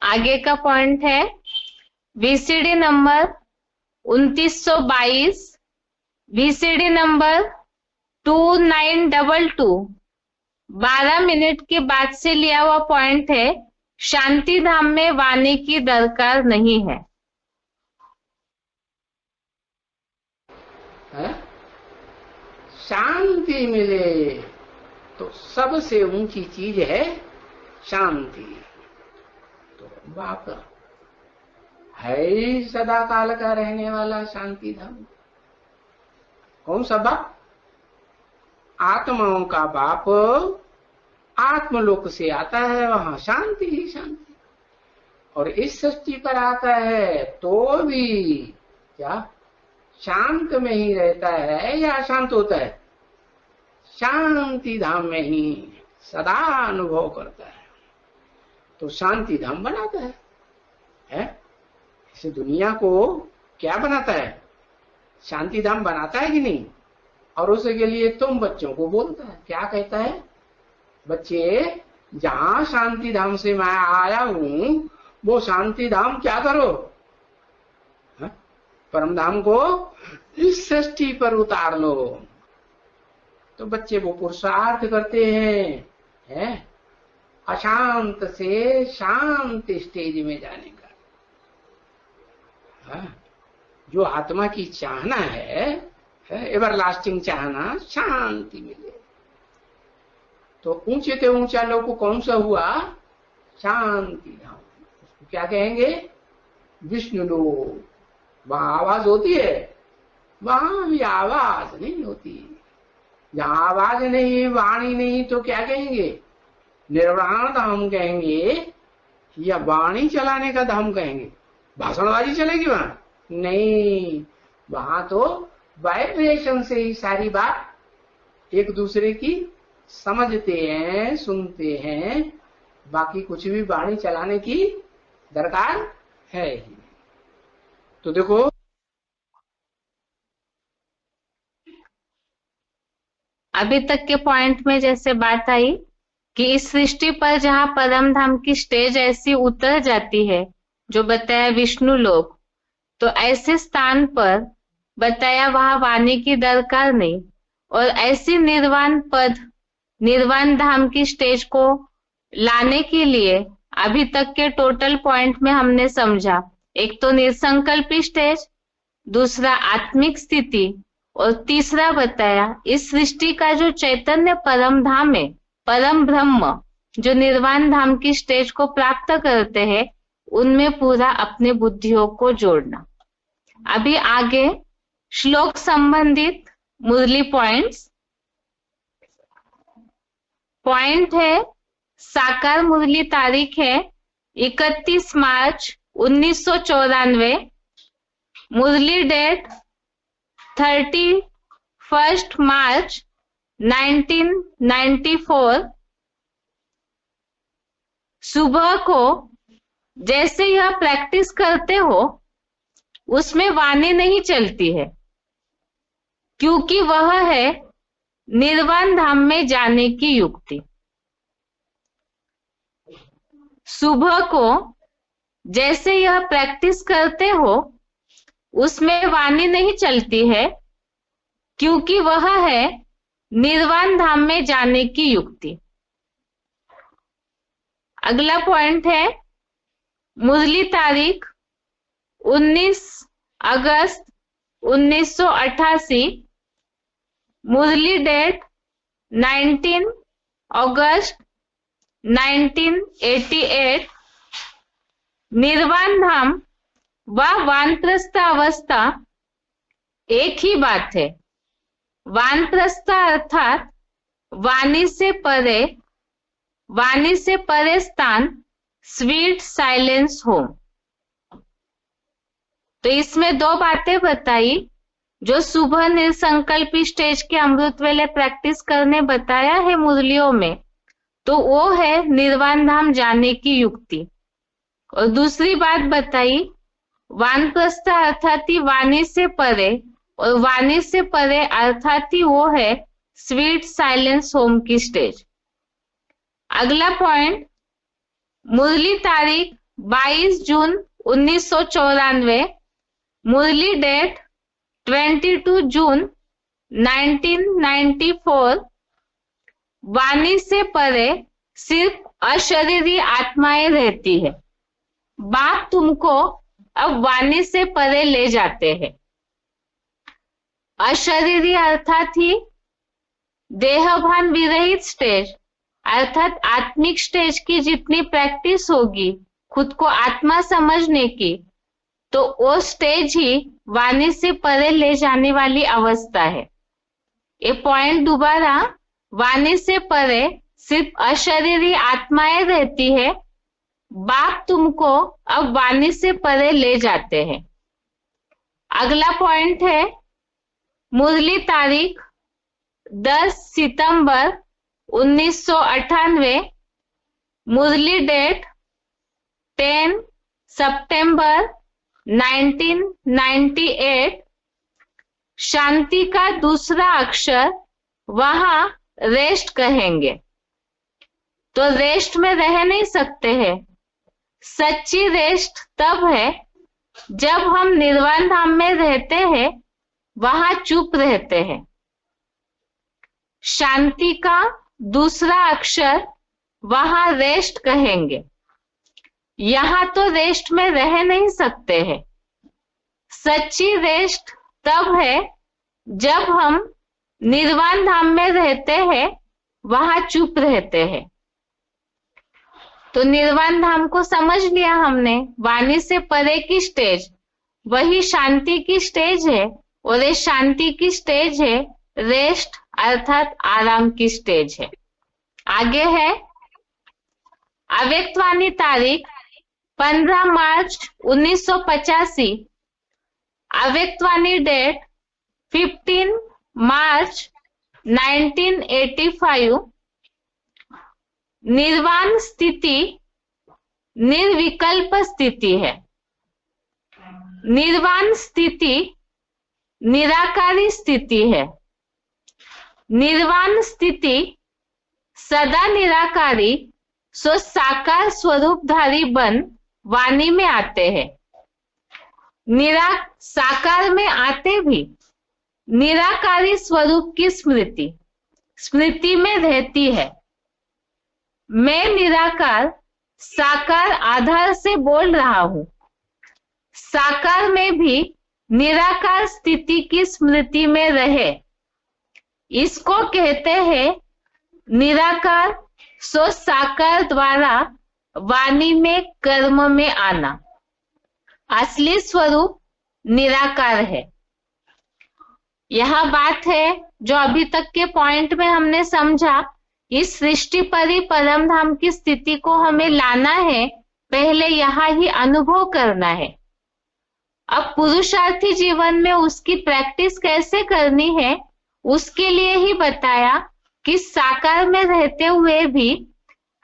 A: आगे का पॉइंट है VCD number 2922, VCD number 2922 12 minute के बाद से लिया हुआ पॉइंट है। शांति धाम में वाणी की दरकार नहीं है।
D: शांति मिले तो सबसे ऊंची चीज है शांति। तो बाप है ही सदा काल का रहने वाला शांति धाम। कौन सा बाप? आत्माओं का बाप आत्मलोक से आता है, वहां शांति ही शांति। और इस सृष्टि पर आता है तो भी क्या शांत में ही रहता है या अशांत होता है? शांति धाम में ही सदा अनुभव करता है। तो शांति धाम बनाता है? इस दुनिया को क्या बनाता है? शांति धाम बनाता है कि नहीं? और उसके लिए तुम बच्चों को बोलता है, क्या कहता है? बच्चे, जहां शांति धाम से मैं आया हूं वो शांति धाम क्या करो? परम धाम को इस सृष्टि पर उतार लो। तो बच्चे वो पुरुषार्थ करते हैं अशांत से शांत स्टेज में जाने का। जो आत्मा की चाहना है एवरलास्टिंग चाहना, शांति मिले। तो ऊंचे से ऊंचा लोग कौन सा हुआ? शांति धाम। उसको क्या कहेंगे? विष्णु लोक। वहां आवाज होती है? वहां भी आवाज नहीं होती। जहां आवाज नहीं, वाणी नहीं, तो क्या कहेंगे? निर्वाण धाम कहेंगे या वाणी चलाने का धाम कहेंगे? भाषणबाजी चलेगी वहां? नहीं, वहां तो वाइब्रेशन से ही सारी बात एक दूसरे की समझते हैं, सुनते हैं। बाकी कुछ भी वाणी चलाने की दरकार है ही। तो देखो,
A: अभी तक के पॉइंट में जैसे बात आई कि इस सृष्टि पर जहां परम धाम की स्टेज ऐसी उतर जाती है, जो बताया विष्णु लोक, तो ऐसे स्थान पर बताया वहां वाणी की दरकार नहीं। और ऐसी निर्वाण पद, निर्वाण धाम की स्टेज को लाने के लिए अभी तक के टोटल पॉइंट में हमने समझा, एक तो निसंकल्पी स्टेज, दूसरा आत्मिक स्थिति, और तीसरा बताया इस सृष्टि का जो चैतन्य परम धाम है, परम ब्रह्म, जो निर्वाण धाम की स्टेज को प्राप्त करते हैं, उनमें पूरा अपने बुद्धियों को जोड़ना। अभी आगे श्लोक संबंधित मुरली पॉइंट्स। पॉइंट है, साकार मुरली तारीख है 31 मार्च 1994, मुरली डेट 31 मार्च 1994। सुबह को जैसे यह प्रैक्टिस करते हो उसमें वाणी नहीं चलती है, क्योंकि वह है निर्वाण धाम में जाने की युक्ति। सुबह को जैसे यह प्रैक्टिस करते हो उसमें वाणी नहीं चलती है, क्योंकि वह है निर्वाण धाम में जाने की युक्ति। अगला पॉइंट है, मुरली तारीख 19 अगस्त 1988, मुरली डेट 19 अगस्त 1988। निर्वाण धाम व वानप्रस्थ अवस्था एक ही बात है। वानप्रस्थ अर्थात वाणी से परे स्थान, स्वीट साइलेंस होम। तो इसमें दो बातें बताई, जो सुबह निसंकल्पी स्टेज के अमृत वेले प्रैक्टिस करने बताया है मुरलियों में, तो वो है निर्वाण धाम जाने की युक्ति। और दूसरी बात बताई, वानप्रस्थ अर्थात ही वाणी से परे, और वाणी से परे अर्थात ही वो है स्वीट साइलेंस होम की स्टेज। अगला पॉइंट, मुरली तारीख 22 जून 1994, मुरली डेट 22 जून 1994। वाणी से परे सिर्फ अशरीरी आत्माएं रहती है। बाप तुमको अब वाणी से परे ले जाते हैं। अशरीरी अर्थात ही देहभान विरहित स्टेज, अर्थात आत्मिक स्टेज की जितनी प्रैक्टिस होगी, खुद को आत्मा समझने की, तो वो स्टेज ही वाणी से परे ले जाने वाली अवस्था है। ये पॉइंट दोबारा, वाणी से परे सिर्फ अशरीरी आत्माएं रहती है। बाप तुमको अब वाणी से परे ले जाते हैं। अगला पॉइंट है मुरली तारीख 10 सितंबर 1998, मुरली डेट 10 सितंबर 1998। शांति का दूसरा अक्षर वहां रेस्ट कहेंगे। तो रेस्ट में रह नहीं सकते हैं। सच्ची रेस्ट तब है जब हम निर्वाण धाम में रहते हैं, वहां चुप रहते हैं। शांति का दूसरा अक्षर वहां रेस्ट कहेंगे। यहां तो रेस्ट में रह नहीं सकते हैं। सच्ची रेस्ट तब है जब हम निर्वाण धाम में रहते हैं, वहां चुप रहते हैं। तो निर्वाण धाम को समझ लिया हमने। वाणी से परे की स्टेज वही शांति की स्टेज है, और ये शांति की स्टेज है रेस्ट अर्थात आराम की स्टेज है। आगे है अव्यक्त वाणी तारीख 15 मार्च 1985, अव्यक्त वाणी डेट 15 मार्च 1985। निर्वाण स्थिति निर्विकल्प स्थिति है। निर्वाण स्थिति निराकारी स्थिति है। निर्वाण स्थिति सदा निराकारी सो साकार स्वरूपधारी बन वाणी में आते हैं। साकार में आते भी निराकारी स्वरूप की स्मृति में रहती है। मैं निराकार साकार आधार से बोल रहा हूं। साकार में भी निराकार स्थिति की स्मृति में रहे, इसको कहते हैं निराकार सो साकार द्वारा वाणी में कर्म में आना। असली स्वरूप निराकार है। यह बात है जो अभी तक के पॉइंट में हमने समझा। इस सृष्टि परी परम धाम की स्थिति को हमें लाना है, पहले यहाँ ही अनुभव करना है। अब पुरुषार्थी जीवन में उसकी प्रैक्टिस कैसे करनी है, उसके लिए ही बताया कि साकार में रहते हुए भी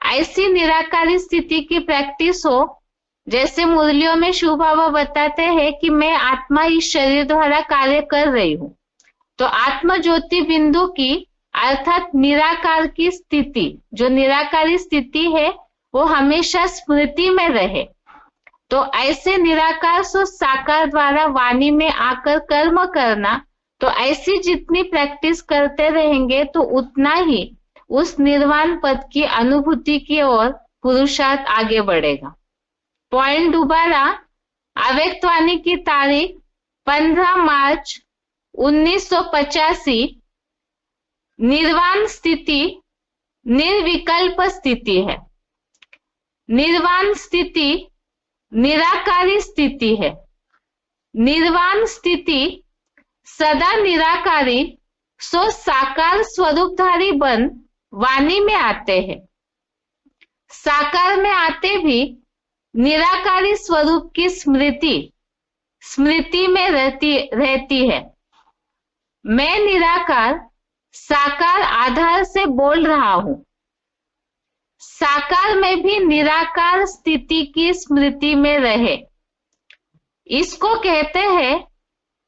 A: ऐसी निराकारी स्थिति की प्रैक्टिस हो। जैसे मुरलियों में शिव बाबा बताते हैं कि मैं आत्मा इस शरीर द्वारा कार्य कर रही हूँ। तो आत्म ज्योति बिंदु की अर्थात निराकार की स्थिति, जो निराकारी स्थिति है, वो हमेशा स्मृति में रहे। तो ऐसे निराकार सो साकार द्वारा वाणी में आकर कर्म करना, तो ऐसी जितनी प्रैक्टिस करते रहेंगे तो उतना ही उस निर्वाण पद की अनुभूति की ओर पुरुषार्थ आगे बढ़ेगा। पॉइंट दोबारा, अव्यक्त वाणी की तारीख 15 मार्च 1985। निर्वाण स्थिति निर्विकल्प स्थिति है। निर्वाण स्थिति निराकारी स्थिति है। निर्वाण स्थिति सदा निराकारी सो साकार स्वरूपधारी बन वाणी में आते हैं। साकार में आते भी निराकारी स्वरूप की स्मृति में रहती है। मैं निराकार साकार आधार से बोल रहा हूं। साकार में भी निराकार स्थिति की स्मृति में रहे, इसको कहते हैं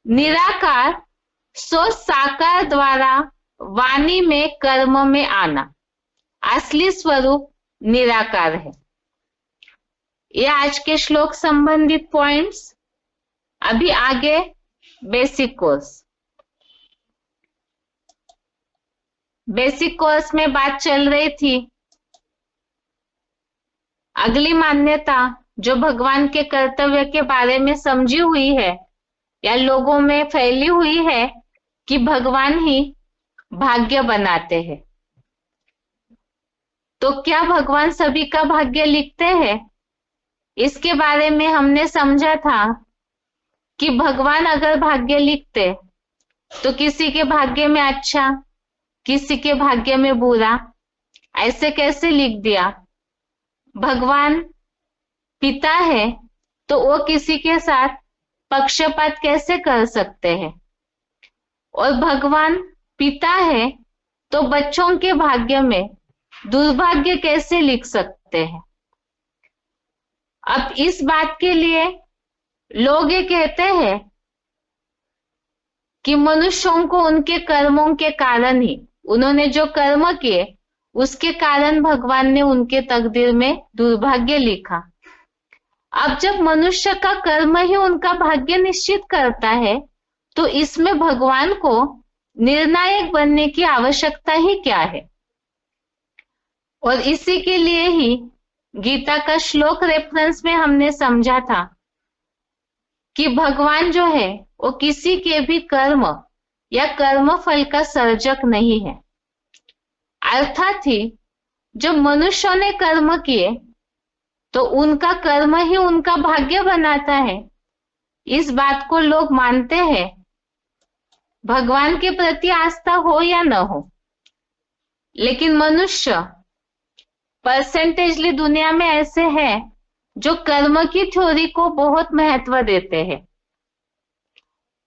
A: निराकार सो साकार द्वारा वाणी में कर्म में आना। असली स्वरूप निराकार है। ये आज के श्लोक संबंधित पॉइंट्स। अभी आगे बेसिक कोर्स। बेसिक कोर्स में बात चल रही थी अगली मान्यता जो भगवान के कर्तव्य के बारे में समझी हुई है या लोगों में फैली हुई है कि भगवान ही भाग्य बनाते हैं। तो क्या भगवान सभी का भाग्य लिखते हैं? इसके बारे में हमने समझा था कि भगवान अगर भाग्य लिखते तो किसी के भाग्य में अच्छा, किसी के भाग्य में बुरा, ऐसे कैसे लिख दिया? भगवान पिता है तो वो किसी के साथ पक्षपात कैसे कर सकते हैं? और भगवान पिता है तो बच्चों के भाग्य में दुर्भाग्य कैसे लिख सकते हैं? अब इस बात के लिए लोग ये कहते हैं कि मनुष्यों को उनके कर्मों के कारण ही, उन्होंने जो कर्म किए उसके कारण भगवान ने उनके तकदीर में दुर्भाग्य लिखा। अब जब मनुष्य का कर्म ही उनका भाग्य निश्चित करता है तो इसमें भगवान को निर्णायक बनने की आवश्यकता ही क्या है? और इसी के लिए ही गीता का श्लोक रेफरेंस में हमने समझा था कि भगवान जो है वो किसी के भी कर्म या कर्म फल का सर्जक नहीं है। अर्थात ही जब मनुष्यों ने कर्म किए तो उनका कर्म ही उनका भाग्य बनाता है। इस बात को लोग मानते हैं, भगवान के प्रति आस्था हो या न हो। लेकिन मनुष्य परसेंटेजली दुनिया में ऐसे हैं जो कर्म की थ्योरी को बहुत महत्व देते हैं।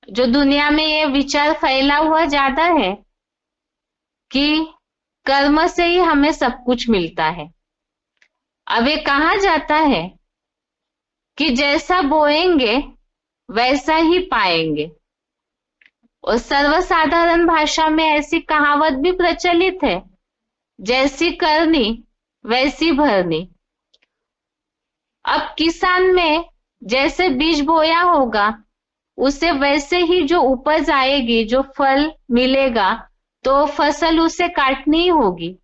A: जो दुनिया में ये विचार फैला हुआ ज्यादा है कि कर्म से ही हमें सब कुछ मिलता है। अब ये कहा जाता है कि जैसा बोएंगे वैसा ही पाएंगे, और सर्वसाधारण भाषा में ऐसी कहावत भी प्रचलित है, जैसी करनी वैसी भरनी। अब किसान में जैसे बीज बोया होगा उसे वैसे ही जो उपज आएगी, जो फल मिलेगा, तो फसल उसे काटनी ही होगी।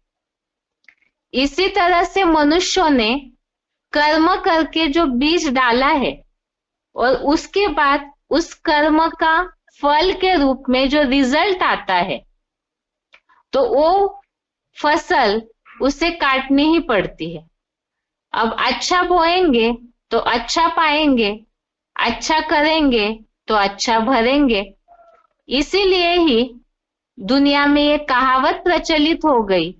A: इसी तरह से मनुष्यों ने कर्म करके जो बीज डाला है और उसके बाद उस कर्म का फल के रूप में जो रिजल्ट आता है तो वो फसल उसे काटनी ही पड़ती है। अब अच्छा बोएंगे तो अच्छा पाएंगे, अच्छा करेंगे तो अच्छा भरेंगे। इसीलिए ही दुनिया में ये कहावत प्रचलित हो गई,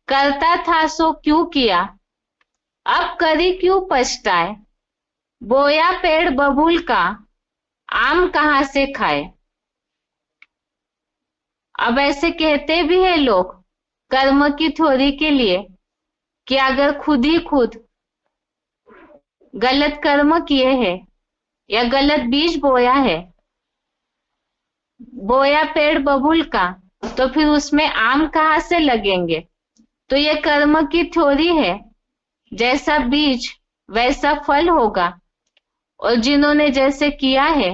A: करता था सो क्यों किया, अब करी क्यों पछताए, बोया पेड़ बबूल का, आम कहां से खाए। अब ऐसे कहते भी है लोग कर्म की थ्योरी के लिए कि अगर खुद ही खुद गलत कर्म किए हैं या गलत बीज बोया है, बोया पेड़ बबूल का, तो फिर उसमें आम कहां से लगेंगे। तो ये कर्म की थ्योरी है, जैसा बीज वैसा फल होगा, और जिन्होंने जैसे किया है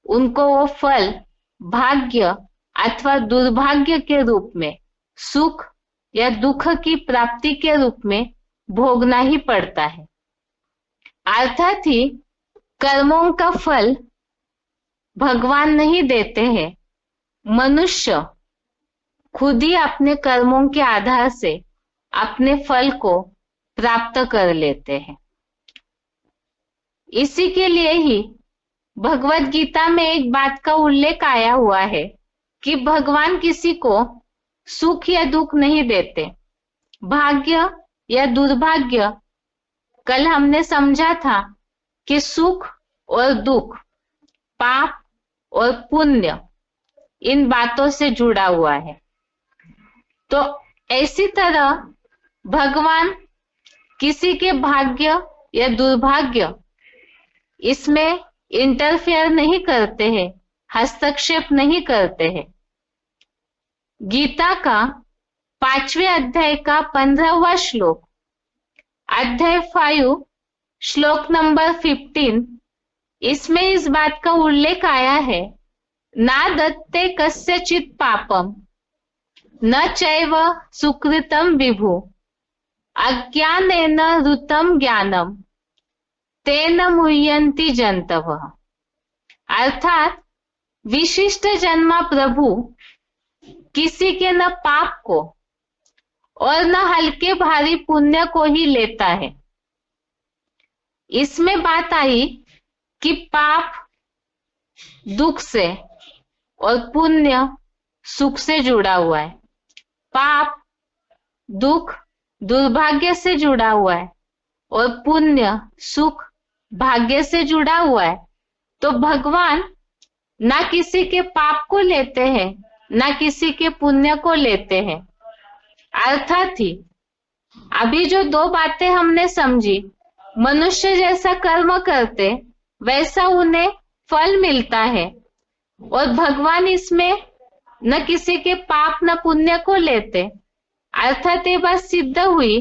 A: उनको वो फल भाग्य अथवा दुर्भाग्य के रूप में, सुख या दुख की प्राप्ति के रूप में भोगना ही पड़ता है। अर्थात ही कर्मों का फल भगवान नहीं देते हैं, मनुष्य खुद ही अपने कर्मों के आधार से अपने फल को प्राप्त कर लेते हैं। इसी के लिए ही भगवत गीता में एक बात का उल्लेख आया हुआ है कि भगवान किसी को सुख या दुख नहीं देते, भाग्य या दुर्भाग्य। कल हमने समझा था कि सुख और दुख, पाप और पुण्य, इन बातों से जुड़ा हुआ है। तो ऐसी तरह भगवान किसी के भाग्य या दुर्भाग्य इसमें इंटरफेयर नहीं करते हैं, हस्तक्षेप नहीं करते हैं। गीता का 5वें अध्याय का 15वां श्लोक, अध्याय 5 श्लोक नंबर 15, इसमें इस बात का उल्लेख आया है, ना दत्ते कस्यचित् पापम न चैव सुकृतम विभु अज्ञानेन ऋतं ज्ञानम तेन मुह्यन्ति जन्तवः। अर्थात विशिष्ट जन्मा प्रभु किसी के न पाप को और न हल्के भारी पुण्य को ही लेता है। इसमें बात आई कि पाप दुख से और पुण्य सुख से जुड़ा हुआ है। पाप दुख दुर्भाग्य से जुड़ा हुआ है और पुण्य सुख भाग्य से जुड़ा हुआ है। तो भगवान ना किसी के पाप को लेते हैं ना किसी के पुण्य को लेते हैं। अर्थात ही अभी जो दो बातें हमने समझी, मनुष्य जैसा कर्म करते वैसा उन्हें फल मिलता है और भगवान इसमें न किसी के पाप न पुण्य को लेते। अर्थात ये बात सिद्ध हुई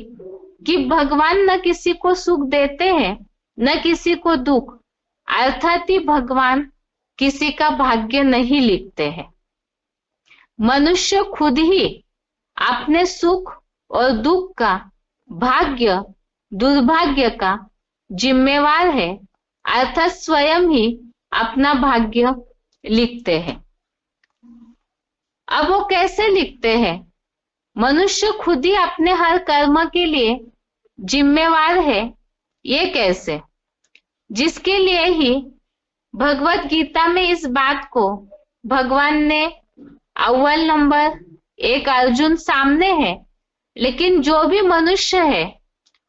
A: कि भगवान न किसी को सुख देते हैं न किसी को दुख। अर्थात ही भगवान किसी का भाग्य नहीं लिखते हैं। मनुष्य खुद ही अपने सुख और दुख का, भाग्य दुर्भाग्य का जिम्मेवार है। अर्थात स्वयं ही अपना भाग्य लिखते हैं। अब वो कैसे लिखते हैं? मनुष्य खुद ही अपने हर कर्म के लिए जिम्मेवार है। ये कैसे? जिसके लिए ही भगवत गीता में इस बात को भगवान ने अव्वल नंबर 1 अर्जुन सामने है, लेकिन जो भी मनुष्य है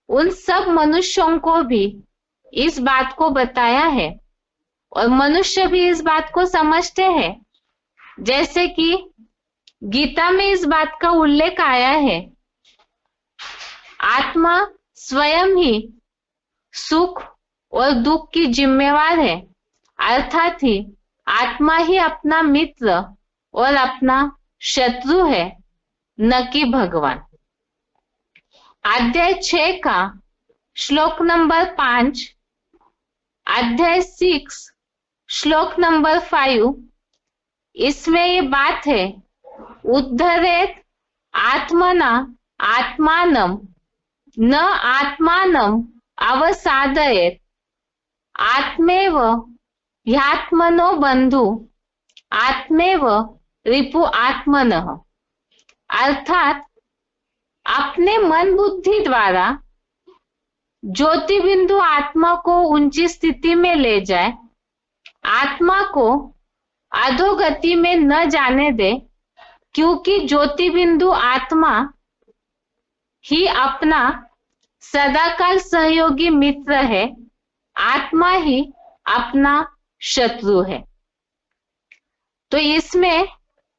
A: उन सब मनुष्यों को भी इस बात को बताया है और मनुष्य भी इस बात को समझते हैं। जैसे कि गीता में इस बात का उल्लेख आया है, आत्मा स्वयं ही सुख और दुख की जिम्मेवार है। अर्थात ही आत्मा ही अपना मित्र और अपना शत्रु है, न कि भगवान। अध्याय 6 का श्लोक नंबर 5, अध्याय 6 श्लोक नंबर 5, इसमें ये बात है, उद्धरेत आत्मना आत्मानम न आत्मानम अवसादयेत आत्मेव ह्यात्मनो बंधु आत्मेव रिपु आत्मनः। अर्थात अपने मन बुद्धि द्वारा ज्योति बिंदु आत्मा को ऊंची स्थिति में ले जाए, आत्मा को अधोगति में न जाने दे, क्योंकि ज्योति बिंदु आत्मा ही अपना सदाकाल सहयोगी मित्र है, आत्मा ही अपना शत्रु है। तो इसमें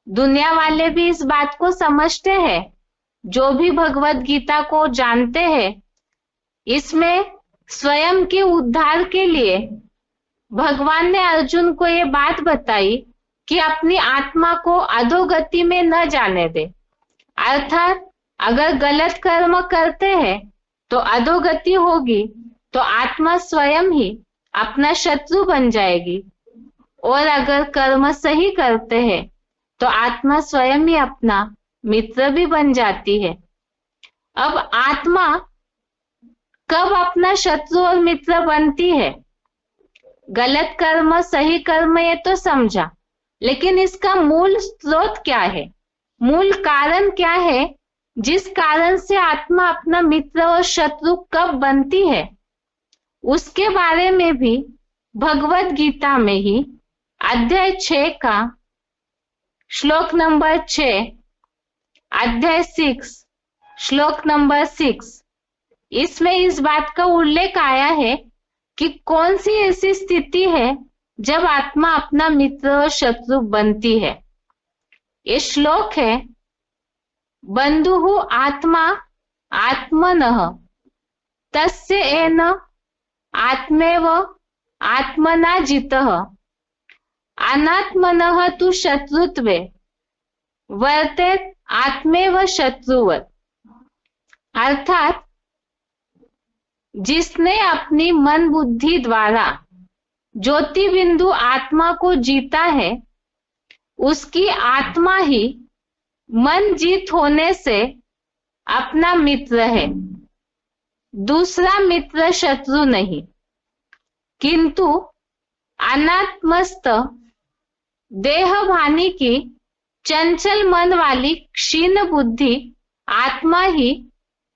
A: दुनिया वाले भी इस बात को समझते हैं, जो भी भगवत गीता को जानते हैं। इसमें स्वयं के उद्धार के लिए भगवान ने अर्जुन को ये बात बताई कि अपनी आत्मा को अधोगति में न जाने दे। अर्थात अगर गलत कर्म करते हैं तो अधोगति होगी, तो आत्मा स्वयं ही अपना शत्रु बन जाएगी, और अगर कर्म सही करते हैं तो आत्मा स्वयं ही अपना मित्र भी बन जाती है। अब आत्मा कब अपना शत्रु और मित्र बनती है? गलत कर्म सही कर्म ये तो समझा, लेकिन इसका मूल स्रोत क्या है, मूल कारण क्या है जिस कारण से आत्मा अपना मित्र और शत्रु कब बनती है? उसके बारे में भी भगवत गीता में ही अध्याय 6 का श्लोक नंबर 6, अध्याय 6 श्लोक नंबर 6, इसमें इस बात का उल्लेख आया है कि कौन सी ऐसी स्थिति है जब आत्मा अपना मित्र और शत्रु बनती है। ये श्लोक है, बंधुः आत्मा आत्मनः तस्य एन आत्मेव आत्मना जितः अनात्मनः तु शत्रुत्वे वर्तेत आत्मेव शत्रुवत्। अर्थात जिसने अपनी मन बुद्धि द्वारा ज्योति बिंदु आत्मा को जीता है, उसकी आत्मा ही मन जीत होने से अपना मित्र है, दूसरा मित्र शत्रु नहीं। किंतु अनात्मस्थ देह भानी की चंचल मन वाली क्षीण बुद्धि आत्मा ही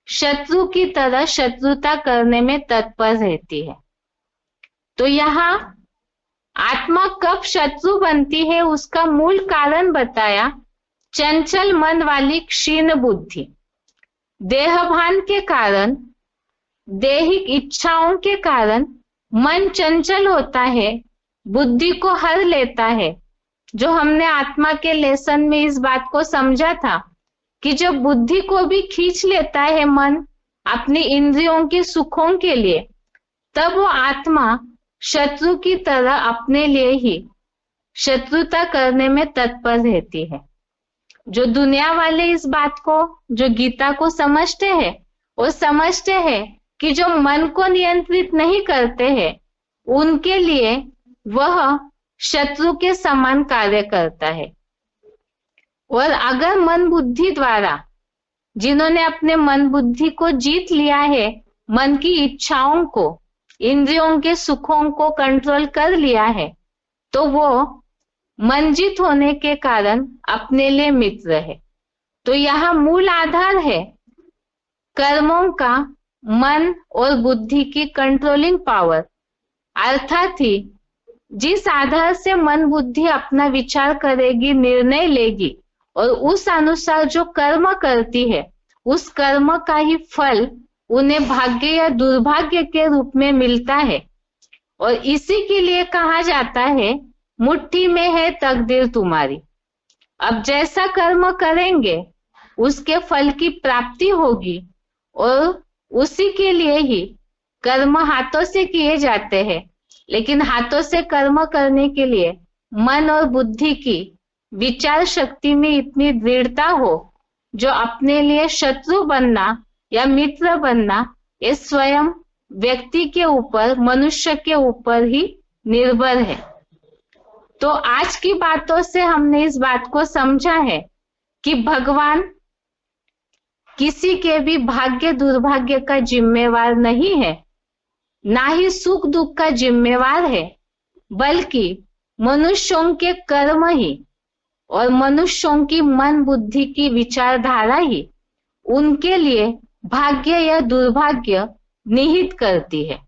A: शत्रु की तरह शत्रुता करने में तत्पर रहती है। तो यहाँ आत्मा कब शत्रु बनती है उसका मूल कारण बताया, चंचल मन वाली क्षीण बुद्धि। देहभान के कारण, दैहिक इच्छाओं के कारण मन चंचल होता है, बुद्धि को हर लेता है। जो हमने आत्मा के लेसन में इस बात को समझा था कि जब बुद्धि को भी खींच लेता है मन अपनी इंद्रियों के सुखों के लिए, तब वो आत्मा शत्रु की तरह अपने लिए ही शत्रुता करने में तत्पर रहती है। जो दुनिया वाले इस बात को, जो गीता को समझते हैं, वो समझते हैं कि जो मन को नियंत्रित नहीं करते हैं उनके लिए वह शत्रु के समान कार्य करता है। और अगर मन बुद्धि द्वारा, जिन्होंने अपने मन बुद्धि को जीत लिया है, मन की इच्छाओं को, इंद्रियों के सुखों को कंट्रोल कर लिया है, तो वो मनजित होने के कारण अपने लिए मित्र है। तो यहाँ मूल आधार है कर्मों का मन और बुद्धि की कंट्रोलिंग पावर, अर्थात ही जिस आधार से मन बुद्धि अपना विचार करेगी, निर्णय लेगी और उस अनुसार जो कर्म करती है, उस कर्म का ही फल उन्हें भाग्य या दुर्भाग्य के रूप में मिलता है। और इसी के लिए कहा जाता है, मुट्ठी में है तकदीर तुम्हारी। अब जैसा कर्म करेंगे उसके फल की प्राप्ति होगी, और उसी के लिए ही कर्म हाथों से किए जाते हैं। लेकिन हाथों से कर्म करने के लिए मन और बुद्धि की विचार शक्ति में इतनी दृढ़ता हो, जो अपने लिए शत्रु बनना या मित्र बनना ये स्वयं व्यक्ति के ऊपर, मनुष्य के ऊपर ही निर्भर है। तो आज की बातों से हमने इस बात को समझा है कि भगवान किसी के भी भाग्य दुर्भाग्य का जिम्मेवार नहीं है, ना ही सुख दुख का जिम्मेवार है, बल्कि मनुष्यों के कर्म ही और मनुष्यों की मन बुद्धि की विचारधारा ही उनके लिए भाग्य या दुर्भाग्य निहित करती है।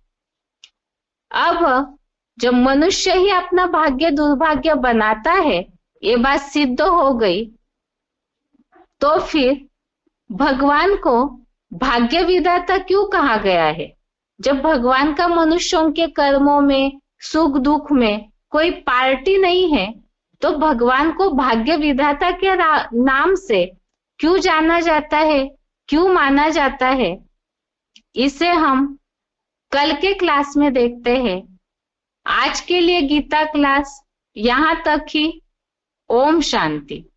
A: अब जब मनुष्य ही अपना भाग्य दुर्भाग्य बनाता है, ये बात सिद्ध हो गई, तो फिर भगवान को भाग्य विधाता क्यों कहा गया है? जब भगवान का मनुष्यों के कर्मों में, सुख दुख में कोई पार्टी नहीं है, तो भगवान को भाग्य विधाता के नाम से क्यों जाना जाता है, क्यों माना जाता है? इसे हम कल के क्लास में देखते हैं। आज के लिए गीता क्लास यहाँ तक ही। ओम शांति।